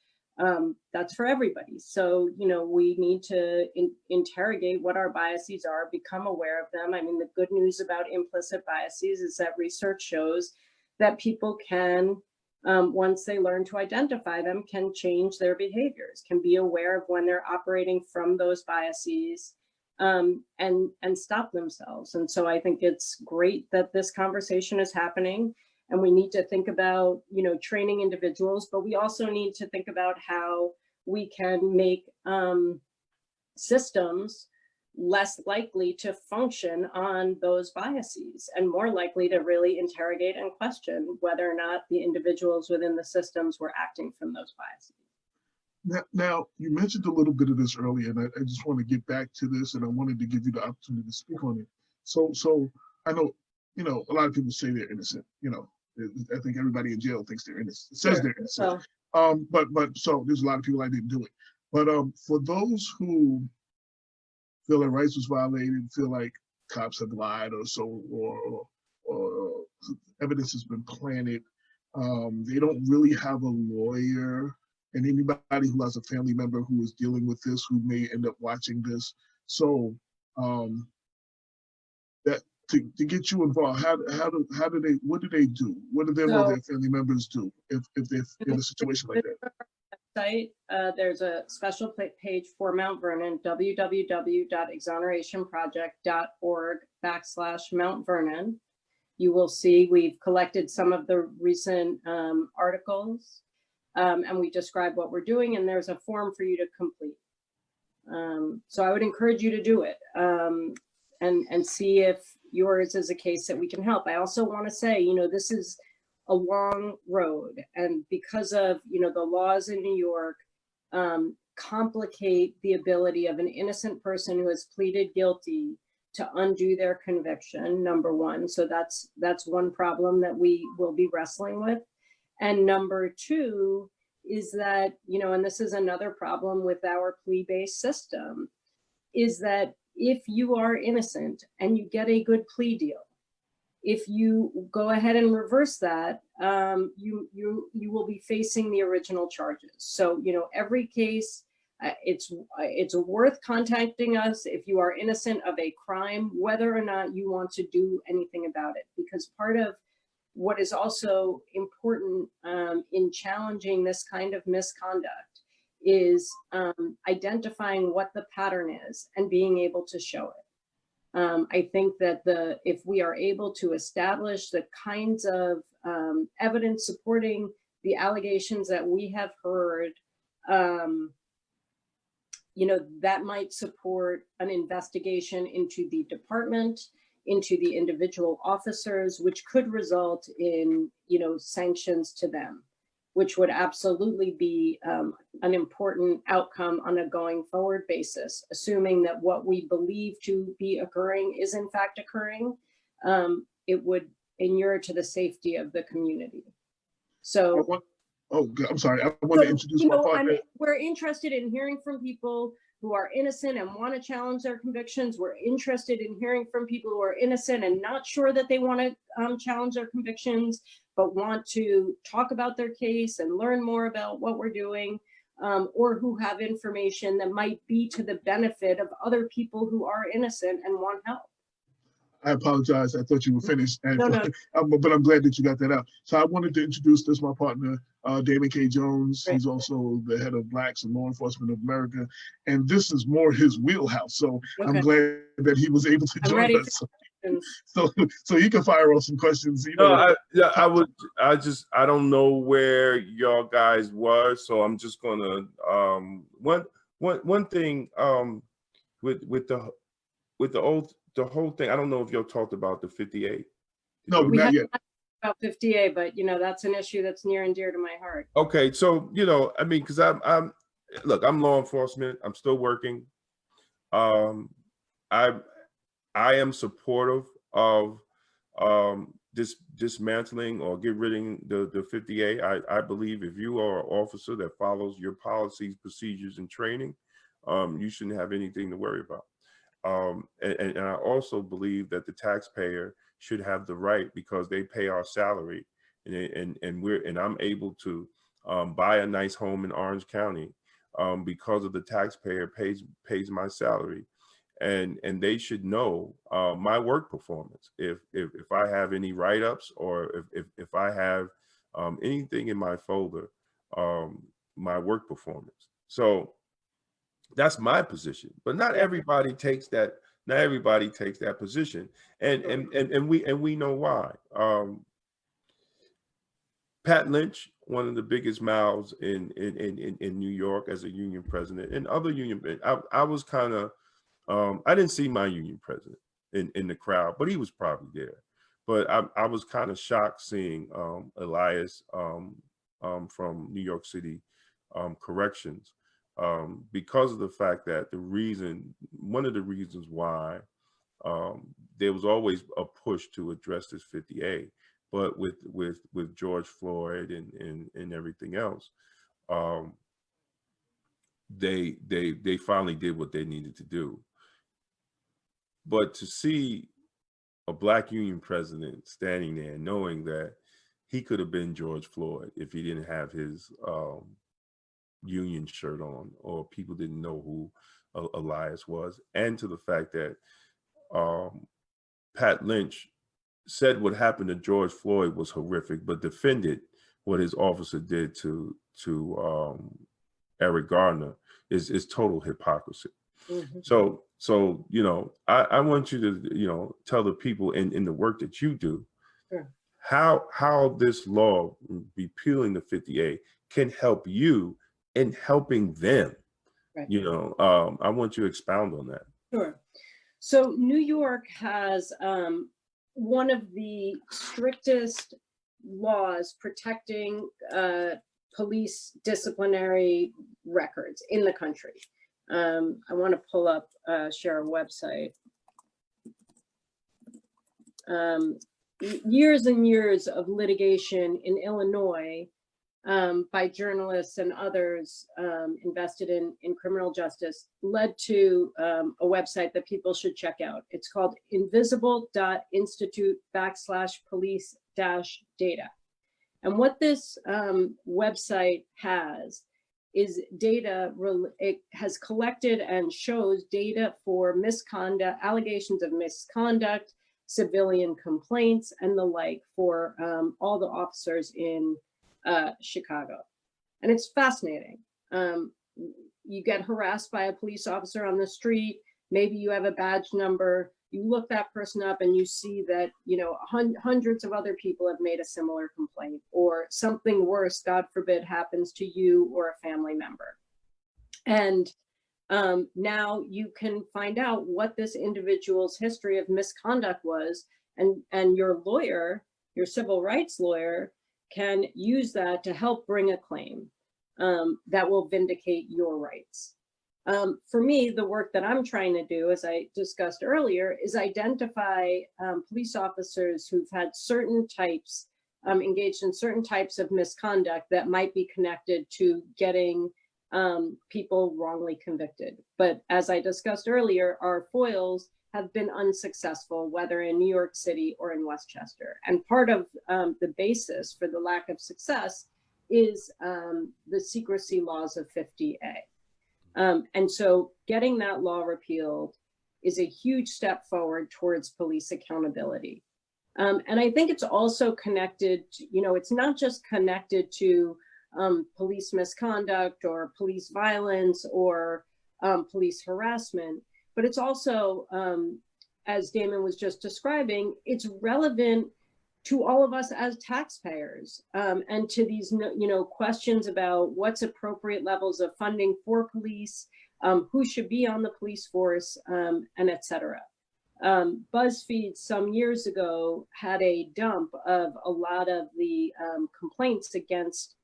That's for everybody. So, we need to interrogate what our biases are, become aware of them. I mean, the good news about implicit biases is that research shows that people can, once they learn to identify them, can change their behaviors, can be aware of when they're operating from those biases, and stop themselves. And so I think it's great that this conversation is happening. And we need to think about, training individuals, but we also need to think about how we can make systems less likely to function on those biases and more likely to really interrogate and question whether or not the individuals within the systems were acting from those biases. Now, you mentioned a little bit of this earlier, and I just want to get back to this, and I wanted to give you the opportunity to speak on it. So I know, a lot of people say they're innocent. I think everybody in jail thinks they're innocent. Says they're innocent. But so there's a lot of people I didn't do it. But for those who feel their rights was violated, feel like cops have lied or evidence has been planted, they don't really have a lawyer, and anybody who has a family member who is dealing with this, who may end up watching this. So that to get you involved, what do they do? What do them or their family members do if they're in a situation like that? Site, there's a special page for Mount Vernon, www.exonerationproject.org/Mount Vernon. You will see we've collected some of the recent articles, and we describe what we're doing, and there's a form for you to complete. So I would encourage you to do it and see if yours is a case that we can help. I also want to say, this is a long road, and because of the laws in New York complicate the ability of an innocent person who has pleaded guilty to undo their conviction, number one. So that's one problem that we will be wrestling with. And number two is that, and this is another problem with our plea-based system, is that if you are innocent and you get a good plea deal, if you go ahead and reverse that, you will be facing the original charges. So, every case, it's worth contacting us if you are innocent of a crime, whether or not you want to do anything about it. Because part of what is also important in challenging this kind of misconduct is identifying what the pattern is and being able to show it. I think that if we are able to establish the kinds of evidence supporting the allegations that we have heard, that might support an investigation into the department, into the individual officers, which could result in, sanctions to them, which would absolutely be an important outcome on a going forward basis, assuming that what we believe to be occurring is in fact occurring. It would inure to the safety of the community. So, I'm sorry, I want to introduce my partner. We're interested in hearing from people who are innocent and want to challenge their convictions. We're interested in hearing from people who are innocent and not sure that they want to challenge their convictions, but want to talk about their case and learn more about what we're doing, or who have information that might be to the benefit of other people who are innocent and want help. I apologize. I thought you were finished, No. but I'm glad that you got that out. So I wanted to introduce this, my partner, Damon K. Jones. Great. He's also the head of Blacks and Law Enforcement of America, and this is more his wheelhouse. So okay. I'm glad that he was able to join us. So you can fire off some questions. I don't know where y'all guys were, so I'm just gonna one thing with the whole thing. I don't know if y'all talked about the 58. No, not yet. About 58, but that's an issue that's near and dear to my heart. Okay, so because I'm law enforcement. I'm still working. I am supportive of dismantling or get rid of the 58. I believe if you are an officer that follows your policies, procedures, and training, you shouldn't have anything to worry about. And I also believe that the taxpayer should have the right, because they pay our salary, and I'm able to buy a nice home in Orange County because of the taxpayer pays my salary, and they should know my work performance. If I have any write-ups, or if I have anything in my folder, my work performance. So that's my position, but not everybody takes that. Not everybody takes that position, and we know why. Pat Lynch, one of the biggest mouths in New York as a union president, and other union. I was kind of I didn't see my union president in the crowd, but he was probably there. But I was kind of shocked seeing Elias from New York City corrections, because of the fact that one of the reasons why there was always a push to address this 50A, but with George Floyd and everything else, they finally did what they needed to do. But to see a Black union president standing there knowing that he could have been George Floyd if he didn't have his union shirt on, or people didn't know who Elias was, and to the fact that Pat Lynch said what happened to George Floyd was horrific, but defended what his officer did to Eric Garner is total hypocrisy. Mhm. So I want you to tell the people in the work that you do, Sure. how this law repealing the 50A can help you in helping them. Right. I want you to expound on that. Sure. So New York has one of the strictest laws protecting police disciplinary records in the country. I want to pull up, share a website. Years and years of litigation in Illinois by journalists and others invested in criminal justice led to a website that people should check out. It's called invisible.institute/police-data. And what this website has is data, it has collected and shows data for misconduct, allegations of misconduct, civilian complaints, and the like for all the officers in Chicago. And it's fascinating. You get harassed by a police officer on the street, maybe you have a badge number, you look that person up and you see that, hundreds of other people have made a similar complaint, or something worse, God forbid, happens to you or a family member. And now you can find out what this individual's history of misconduct was, and your lawyer, your civil rights lawyer, can use that to help bring a claim that will vindicate your rights. For me, the work that I'm trying to do, as I discussed earlier, is identify police officers who've had certain types, engaged in certain types of misconduct that might be connected to getting people wrongly convicted. But as I discussed earlier, our foils have been unsuccessful, whether in New York City or in Westchester. And part of the basis for the lack of success is the secrecy laws of 50A. And so getting that law repealed is a huge step forward towards police accountability. And I think it's also connected to, it's not just connected to police misconduct or police violence or police harassment, but it's also, as Damon was just describing, it's relevant to all of us as taxpayers, and to these, questions about what's appropriate levels of funding for police, who should be on the police force, and et cetera. BuzzFeed some years ago had a dump of a lot of the complaints against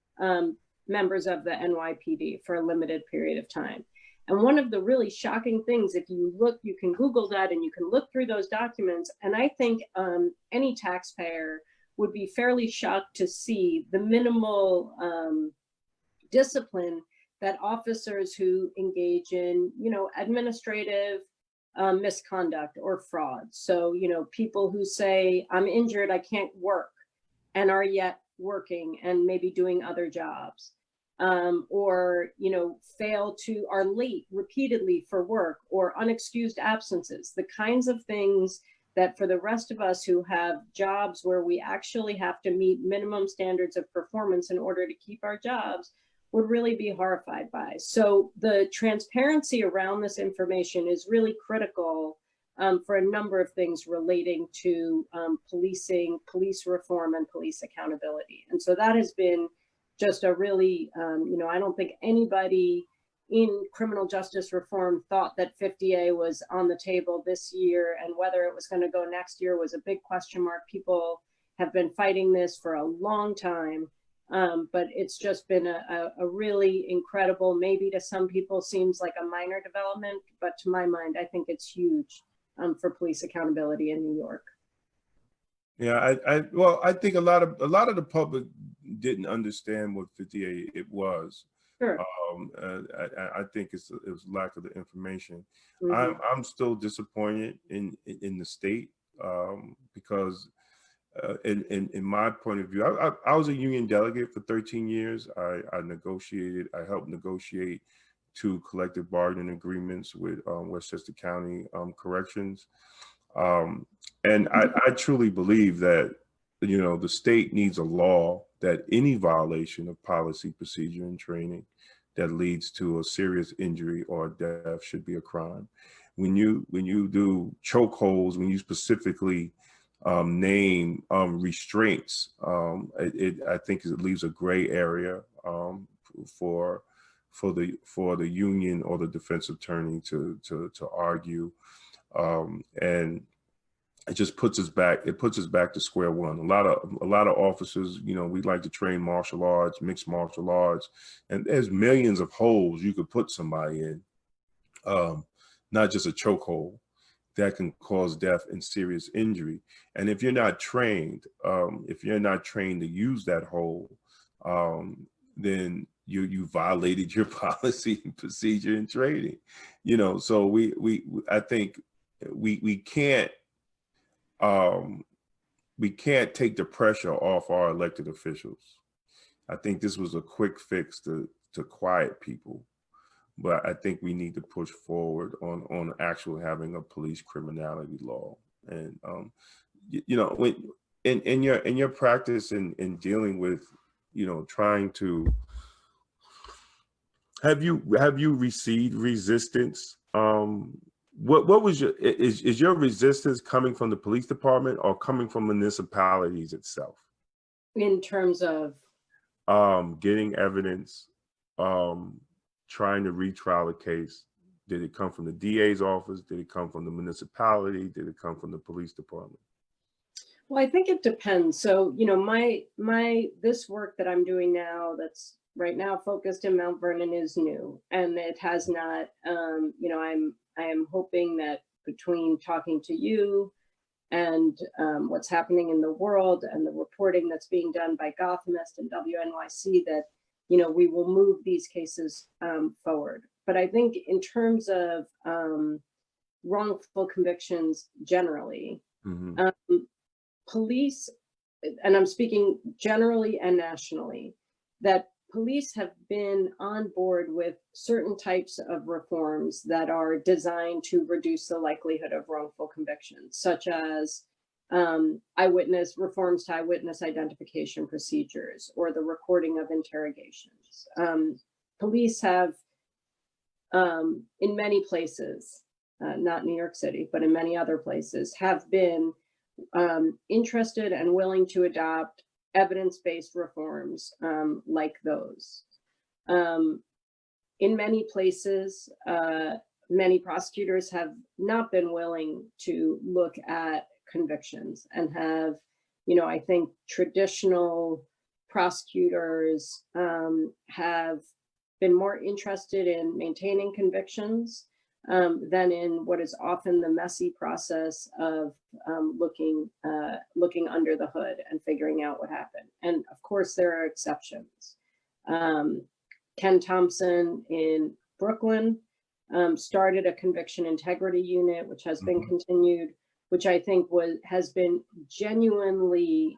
members of the NYPD for a limited period of time. And one of the really shocking things, if you look, you can Google that and you can look through those documents. And I think any taxpayer would be fairly shocked to see the minimal discipline that officers who engage in, administrative misconduct or fraud. So, people who say, I'm injured, I can't work, and are yet working and maybe doing other jobs. Or, are late repeatedly for work, or unexcused absences, the kinds of things that for the rest of us who have jobs where we actually have to meet minimum standards of performance in order to keep our jobs would really be horrified by. So the transparency around this information is really critical for a number of things relating to policing, police reform, and police accountability. And so that has been just a really, I don't think anybody in criminal justice reform thought that 50A was on the table this year, and whether it was going to go next year was a big question mark. People have been fighting this for a long time. But it's just been a really incredible, maybe to some people seems like a minor development, but to my mind, I think it's huge for police accountability in New York. Yeah, well, I think a lot of the public didn't understand what 50A it was. Sure. I think it was lack of the information. Mm-hmm. I'm still disappointed in the state because in my point of view, I was a union delegate for 13 years. I helped negotiate 2 collective bargaining agreements with Westchester County Corrections. And I truly believe that, the state needs a law that any violation of policy, procedure, and training that leads to a serious injury or death should be a crime. When you do chokeholds, when you specifically name restraints, I think it leaves a gray area for the union or the defense attorney to argue, and it just puts us back. It puts us back to square one. A lot of officers, we like to train martial arts, mixed martial arts, and there's millions of holes you could put somebody in, not just a chokehold that can cause death and serious injury. And if you're not trained, to use that hole, then you violated your policy, procedure, and training. So I think we can't take the pressure off our elected officials. I think this was a quick fix to quiet people, but I think we need to push forward on actually having a police criminality law. And when in your practice in dealing with, trying to, have you received resistance? What was is your resistance coming from the police department or coming from municipalities itself? In terms of? Getting evidence, trying to retrial a case. Did it come from the DA's office? Did it come from the municipality? Did it come from the police department? Well, I think it depends. So, this work that I'm doing now, that's right now focused in Mount Vernon, is new, and it has not, I am hoping that between talking to you and what's happening in the world and the reporting that's being done by Gothamist and WNYC, that, we will move these cases forward. But I think in terms of wrongful convictions generally, Mm-hmm. Police, and I'm speaking generally and nationally, that police have been on board with certain types of reforms that are designed to reduce the likelihood of wrongful convictions, such as reforms to eyewitness identification procedures or the recording of interrogations. Police have, in many places, not New York City, but in many other places, have been interested and willing to adopt evidence-based reforms like those. In many places, many prosecutors have not been willing to look at convictions and have, I think traditional prosecutors have been more interested in maintaining convictions than in what is often the messy process of looking under the hood and figuring out what happened. And of course, there are exceptions. Ken Thompson in Brooklyn started a conviction integrity unit, which has been continued, which I think has been genuinely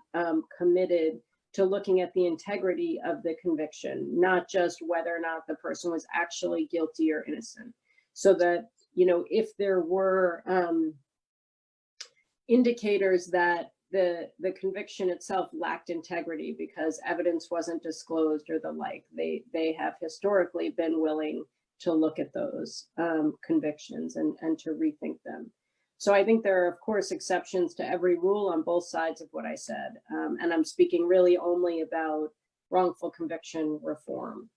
committed to looking at the integrity of the conviction, not just whether or not the person was actually guilty or innocent. So that, if there were indicators that the conviction itself lacked integrity because evidence wasn't disclosed or the like, they have historically been willing to look at those convictions and to rethink them. So I think there are, of course, exceptions to every rule on both sides of what I said. And I'm speaking really only about wrongful conviction reform.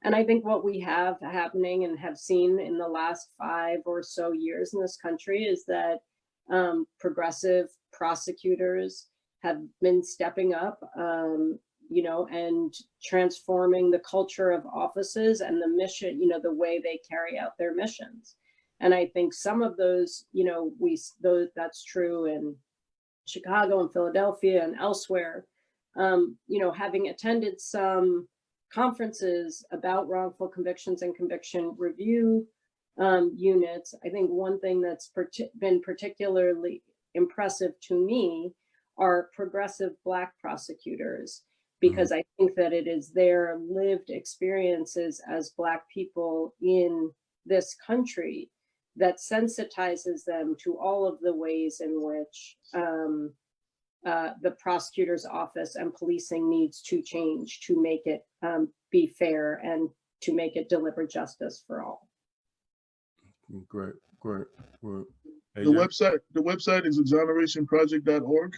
And I think what we have happening and have seen in the last 5 or so years in this country is that progressive prosecutors have been stepping up, you know, and transforming the culture of offices and the mission, you know, the way they carry out their missions. And I think some of those, you know, that's true in Chicago and Philadelphia and elsewhere. You know, having attended some conferences about wrongful convictions and conviction review units, I think one thing that's been particularly impressive to me are progressive Black prosecutors, because I think that it is their lived experiences as Black people in this country that sensitizes them to all of the ways in which the prosecutor's office and policing needs to change to make it be fair and to make it deliver justice for all. Great. The website is exonerationproject.org.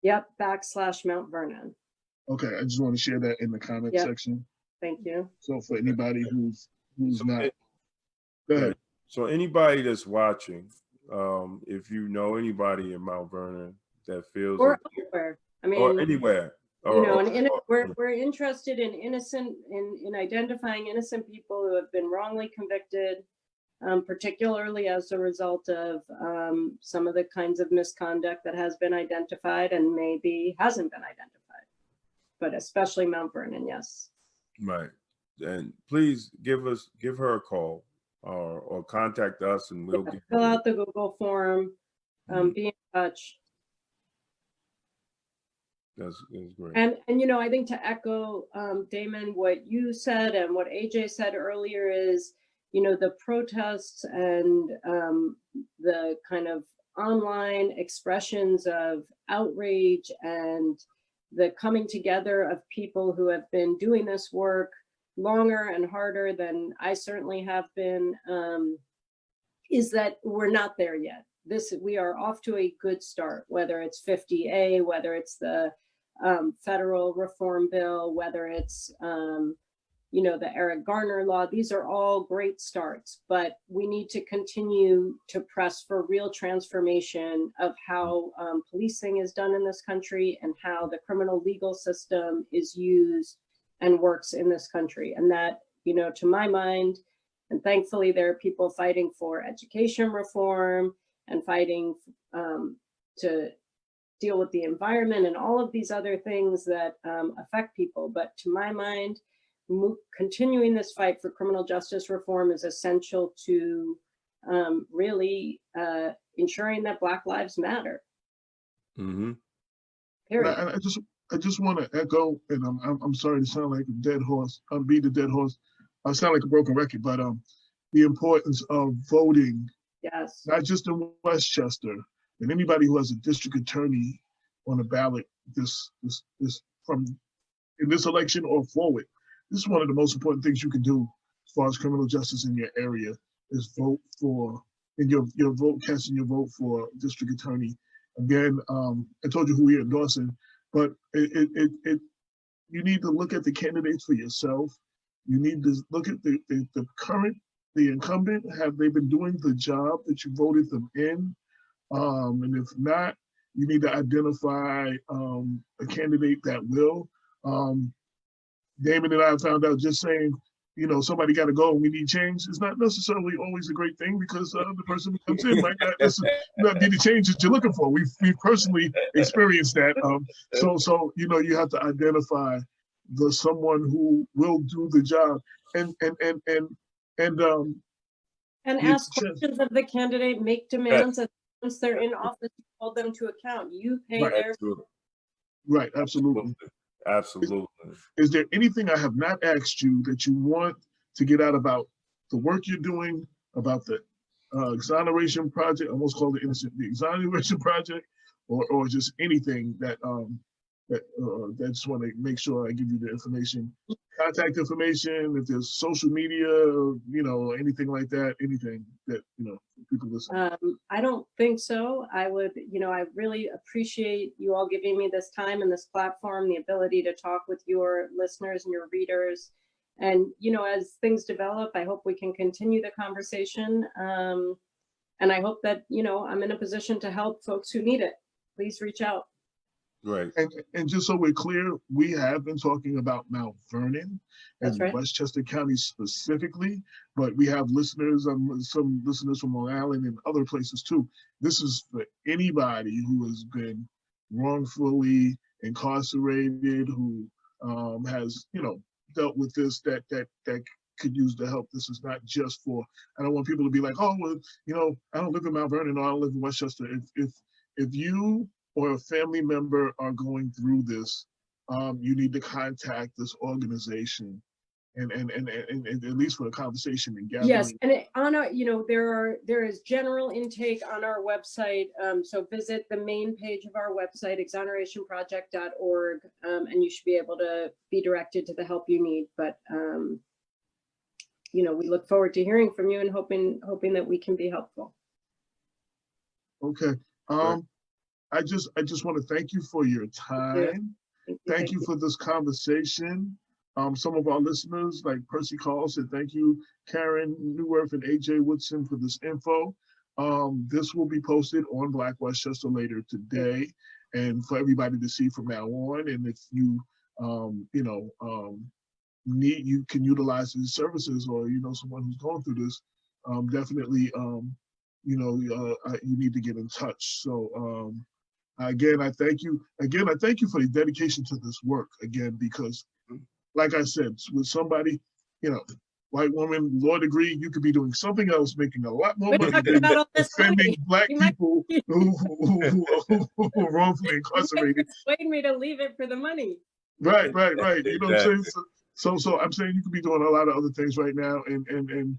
Yep, / Mount Vernon. Okay, I just want to share that in the comment section. Thank you. So for anybody who's not, go ahead. So anybody that's watching, if you know anybody in Mount Vernon that feels Or anywhere. I mean, or anywhere, you know, and we're interested in in identifying innocent people who have been wrongly convicted, particularly as a result of some of the kinds of misconduct that has been identified and maybe hasn't been identified, but especially Mount Vernon, yes. Right. And please give her a call or contact us, and we'll fill out the Google form, be in touch. That's great. And you know, I think to echo Damon, what you said and what AJ said earlier is, you know, the protests and the kind of online expressions of outrage and the coming together of people who have been doing this work longer and harder than I certainly have been, is that we're not there yet. We are off to a good start, whether it's 50A, whether it's the federal reform bill, whether it's you know, the Eric Garner law. These are all great starts, but we need to continue to press for real transformation of how policing is done in this country and how the criminal legal system is used and works in this country. And that, you know, to my mind, and thankfully there are people fighting for education reform and fighting to deal with the environment and all of these other things that affect people. But to my mind, continuing this fight for criminal justice reform is essential to really ensuring that Black lives matter. Period. And I just want to echo, and I'm sorry to sound like a dead horse. Beat the dead horse. I sound like a broken record, but the importance of voting. Yes. Not just in Westchester, and anybody who has a district attorney on the ballot this from in this election or forward. This is one of the most important things you can do as far as criminal justice in your area is vote for, and your vote, casting your vote for district attorney. Again, I told you who we're endorsing, but you need to look at the candidates for yourself. You need to look at the incumbent. Have they been doing the job that you voted them in? And if not, you need to identify a candidate that will. Damon and I found out just saying, you know, somebody got to go and we need change is not necessarily always a great thing, because the person who comes in might not be the change that you're looking for. We've personally experienced that. So you know, you have to identify someone who will do the job and ask questions of the candidate, make demands, and once they're in office, hold them to account. You pay their right. Absolutely. Is there anything I have not asked you that you want to get out about the work you're doing, about the Exoneration Project? I almost called it the Exoneration Project, or just anything that that just want to make sure I give you the information, contact information, if there's social media, you know, anything like that, anything that, you know, people listen. I don't think so. I would, you know, I really appreciate you all giving me this time and this platform, the ability to talk with your listeners and your readers. And, you know, as things develop, I hope we can continue the conversation. And I hope that, you know, I'm in a position to help folks who need it. Please reach out. Right. And just so we're clear, we have been talking about Mount Vernon That's and right. Westchester County specifically, but we have listeners, some listeners from Long Island and other places too. This is for anybody who has been wrongfully incarcerated, who has, dealt with this, that could use the help. This is not just for, I don't want people to be like, oh, well, I don't live in Mount Vernon or I don't live in Westchester. If you or a family member are going through this, you need to contact this organization and at least for a conversation and gathering. Yes, and on our, there is general intake on our website. So visit the main page of our website, exonerationproject.org, and you should be able to be directed to the help you need. But we look forward to hearing from you and hoping that we can be helpful. Okay. Right. I just want to thank you for your time. Thank you for this conversation. Some of our listeners, like Percy Call, said thank you, Karen Newirth and AJ Woodson, for this info. This will be posted on Black Westchester later today, and for everybody to see from now on. And if you, you can utilize these services, or someone who's going through this, definitely, you need to get in touch. So. Again, I thank you. Again, I thank you for the dedication to this work. Again, because, like I said, with somebody, white woman, law degree, you could be doing something else, making a lot more money than defending Black people who are wrongfully incarcerated. Persuade me to leave it for the money. Right. You know what I'm saying? So I'm saying you could be doing a lot of other things right now, and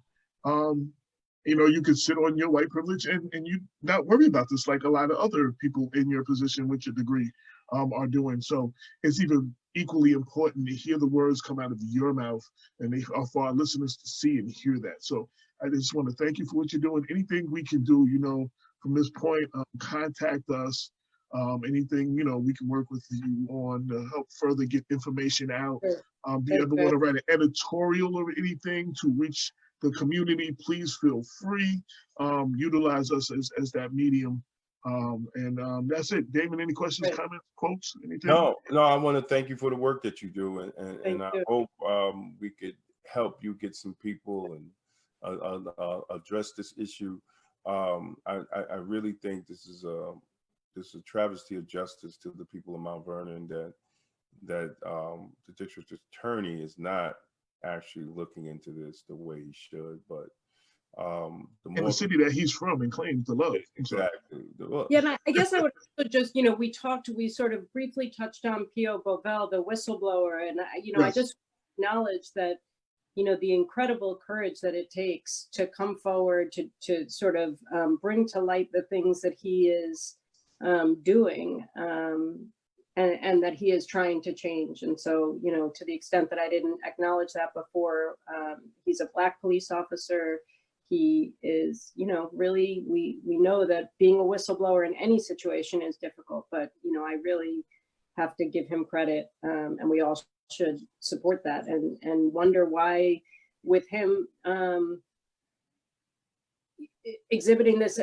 you could sit on your white privilege and you not worry about this like a lot of other people in your position with your degree are doing. So it's even equally important to hear the words come out of your mouth and for our listeners to see and hear that. So I just want to thank you for what you're doing. Anything we can do, from this point, contact us. Anything, we can work with you on to help further get information out. Sure. Do you ever want to write an editorial or anything to reach the community, please feel free. Utilize us as that medium. And that's it. Damon, any questions, comments, quotes, anything? No, I want to thank you for the work that you do. And I hope we could help you get some people and address this issue. I really think this is a travesty of justice to the people of Mount Vernon that the district attorney is not actually looking into this the way he should, but in the city that he's from and claims to love. Exactly. Yeah, and I guess I would also just, we sort of briefly touched on P.O. Bovell, the whistleblower, and Right. I just acknowledge that, the incredible courage that it takes to come forward to sort of bring to light the things that he is doing. And that he is trying to change. And so, to the extent that I didn't acknowledge that before, he's a Black police officer. He is, really, we know that being a whistleblower in any situation is difficult, but, I really have to give him credit, and we all should support that and wonder why with him exhibiting this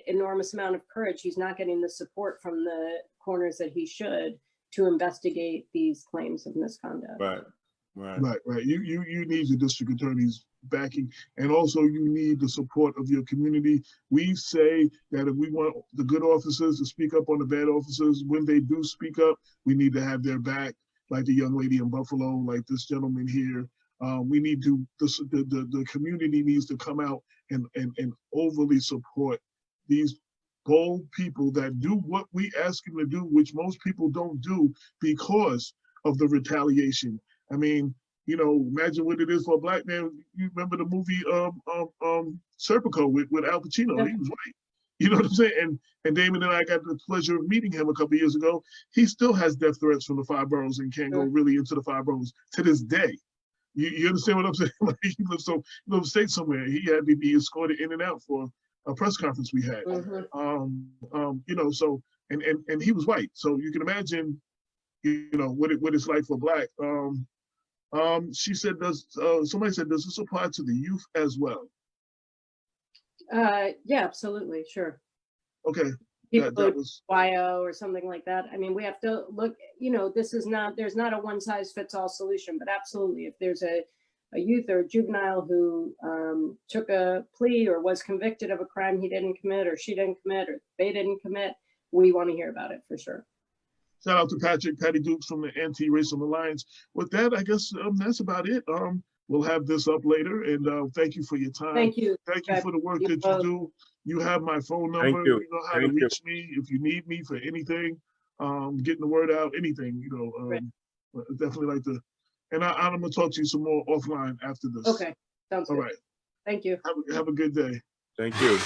enormous amount of courage, he's not getting the support from the corners that he should to investigate these claims of misconduct. Right. You need the district attorney's backing, and also you need the support of your community. We say that if we want the good officers to speak up on the bad officers, when they do speak up, we need to have their back, like the young lady in Buffalo, like this gentleman here. We need to, the community needs to come out and overly support these bold people that do what we ask them to do, which most people don't do because of the retaliation. I mean, imagine what it is for a Black man. You remember the movie Serpico with Al Pacino? Yeah. He was white. You know what I'm saying? And Damon and I got the pleasure of meeting him a couple of years ago. He still has death threats from the 5 boroughs and can't go really into the 5 boroughs to this day. You understand what I'm saying? Like he lives upstate somewhere. He had to be escorted in and out for a press conference we had. So and he was white. So you can imagine, what it's like for Black. She said, somebody said, does this apply to the youth as well? Yeah, absolutely, sure. Okay. that was, YO or something like that. I mean, we have to look, you know, there's not a one size fits all solution, but absolutely, if there's a youth or a juvenile who took a plea or was convicted of a crime he didn't commit or she didn't commit or they didn't commit, we want to hear about it for sure. shout out to Patty Dukes from the Anti-Racial Alliance. With that, I guess that's about it. We'll have this up later, and thank you for your time. Thank you. Thank you for the work that you do. You have my phone number. Thank you. You know how to reach me if you need me for anything, getting the word out, anything, you know. Right. Definitely like to, and I'm gonna talk to you some more offline after this. Okay, sounds All good. right. Thank you. Have a good day. Thank you.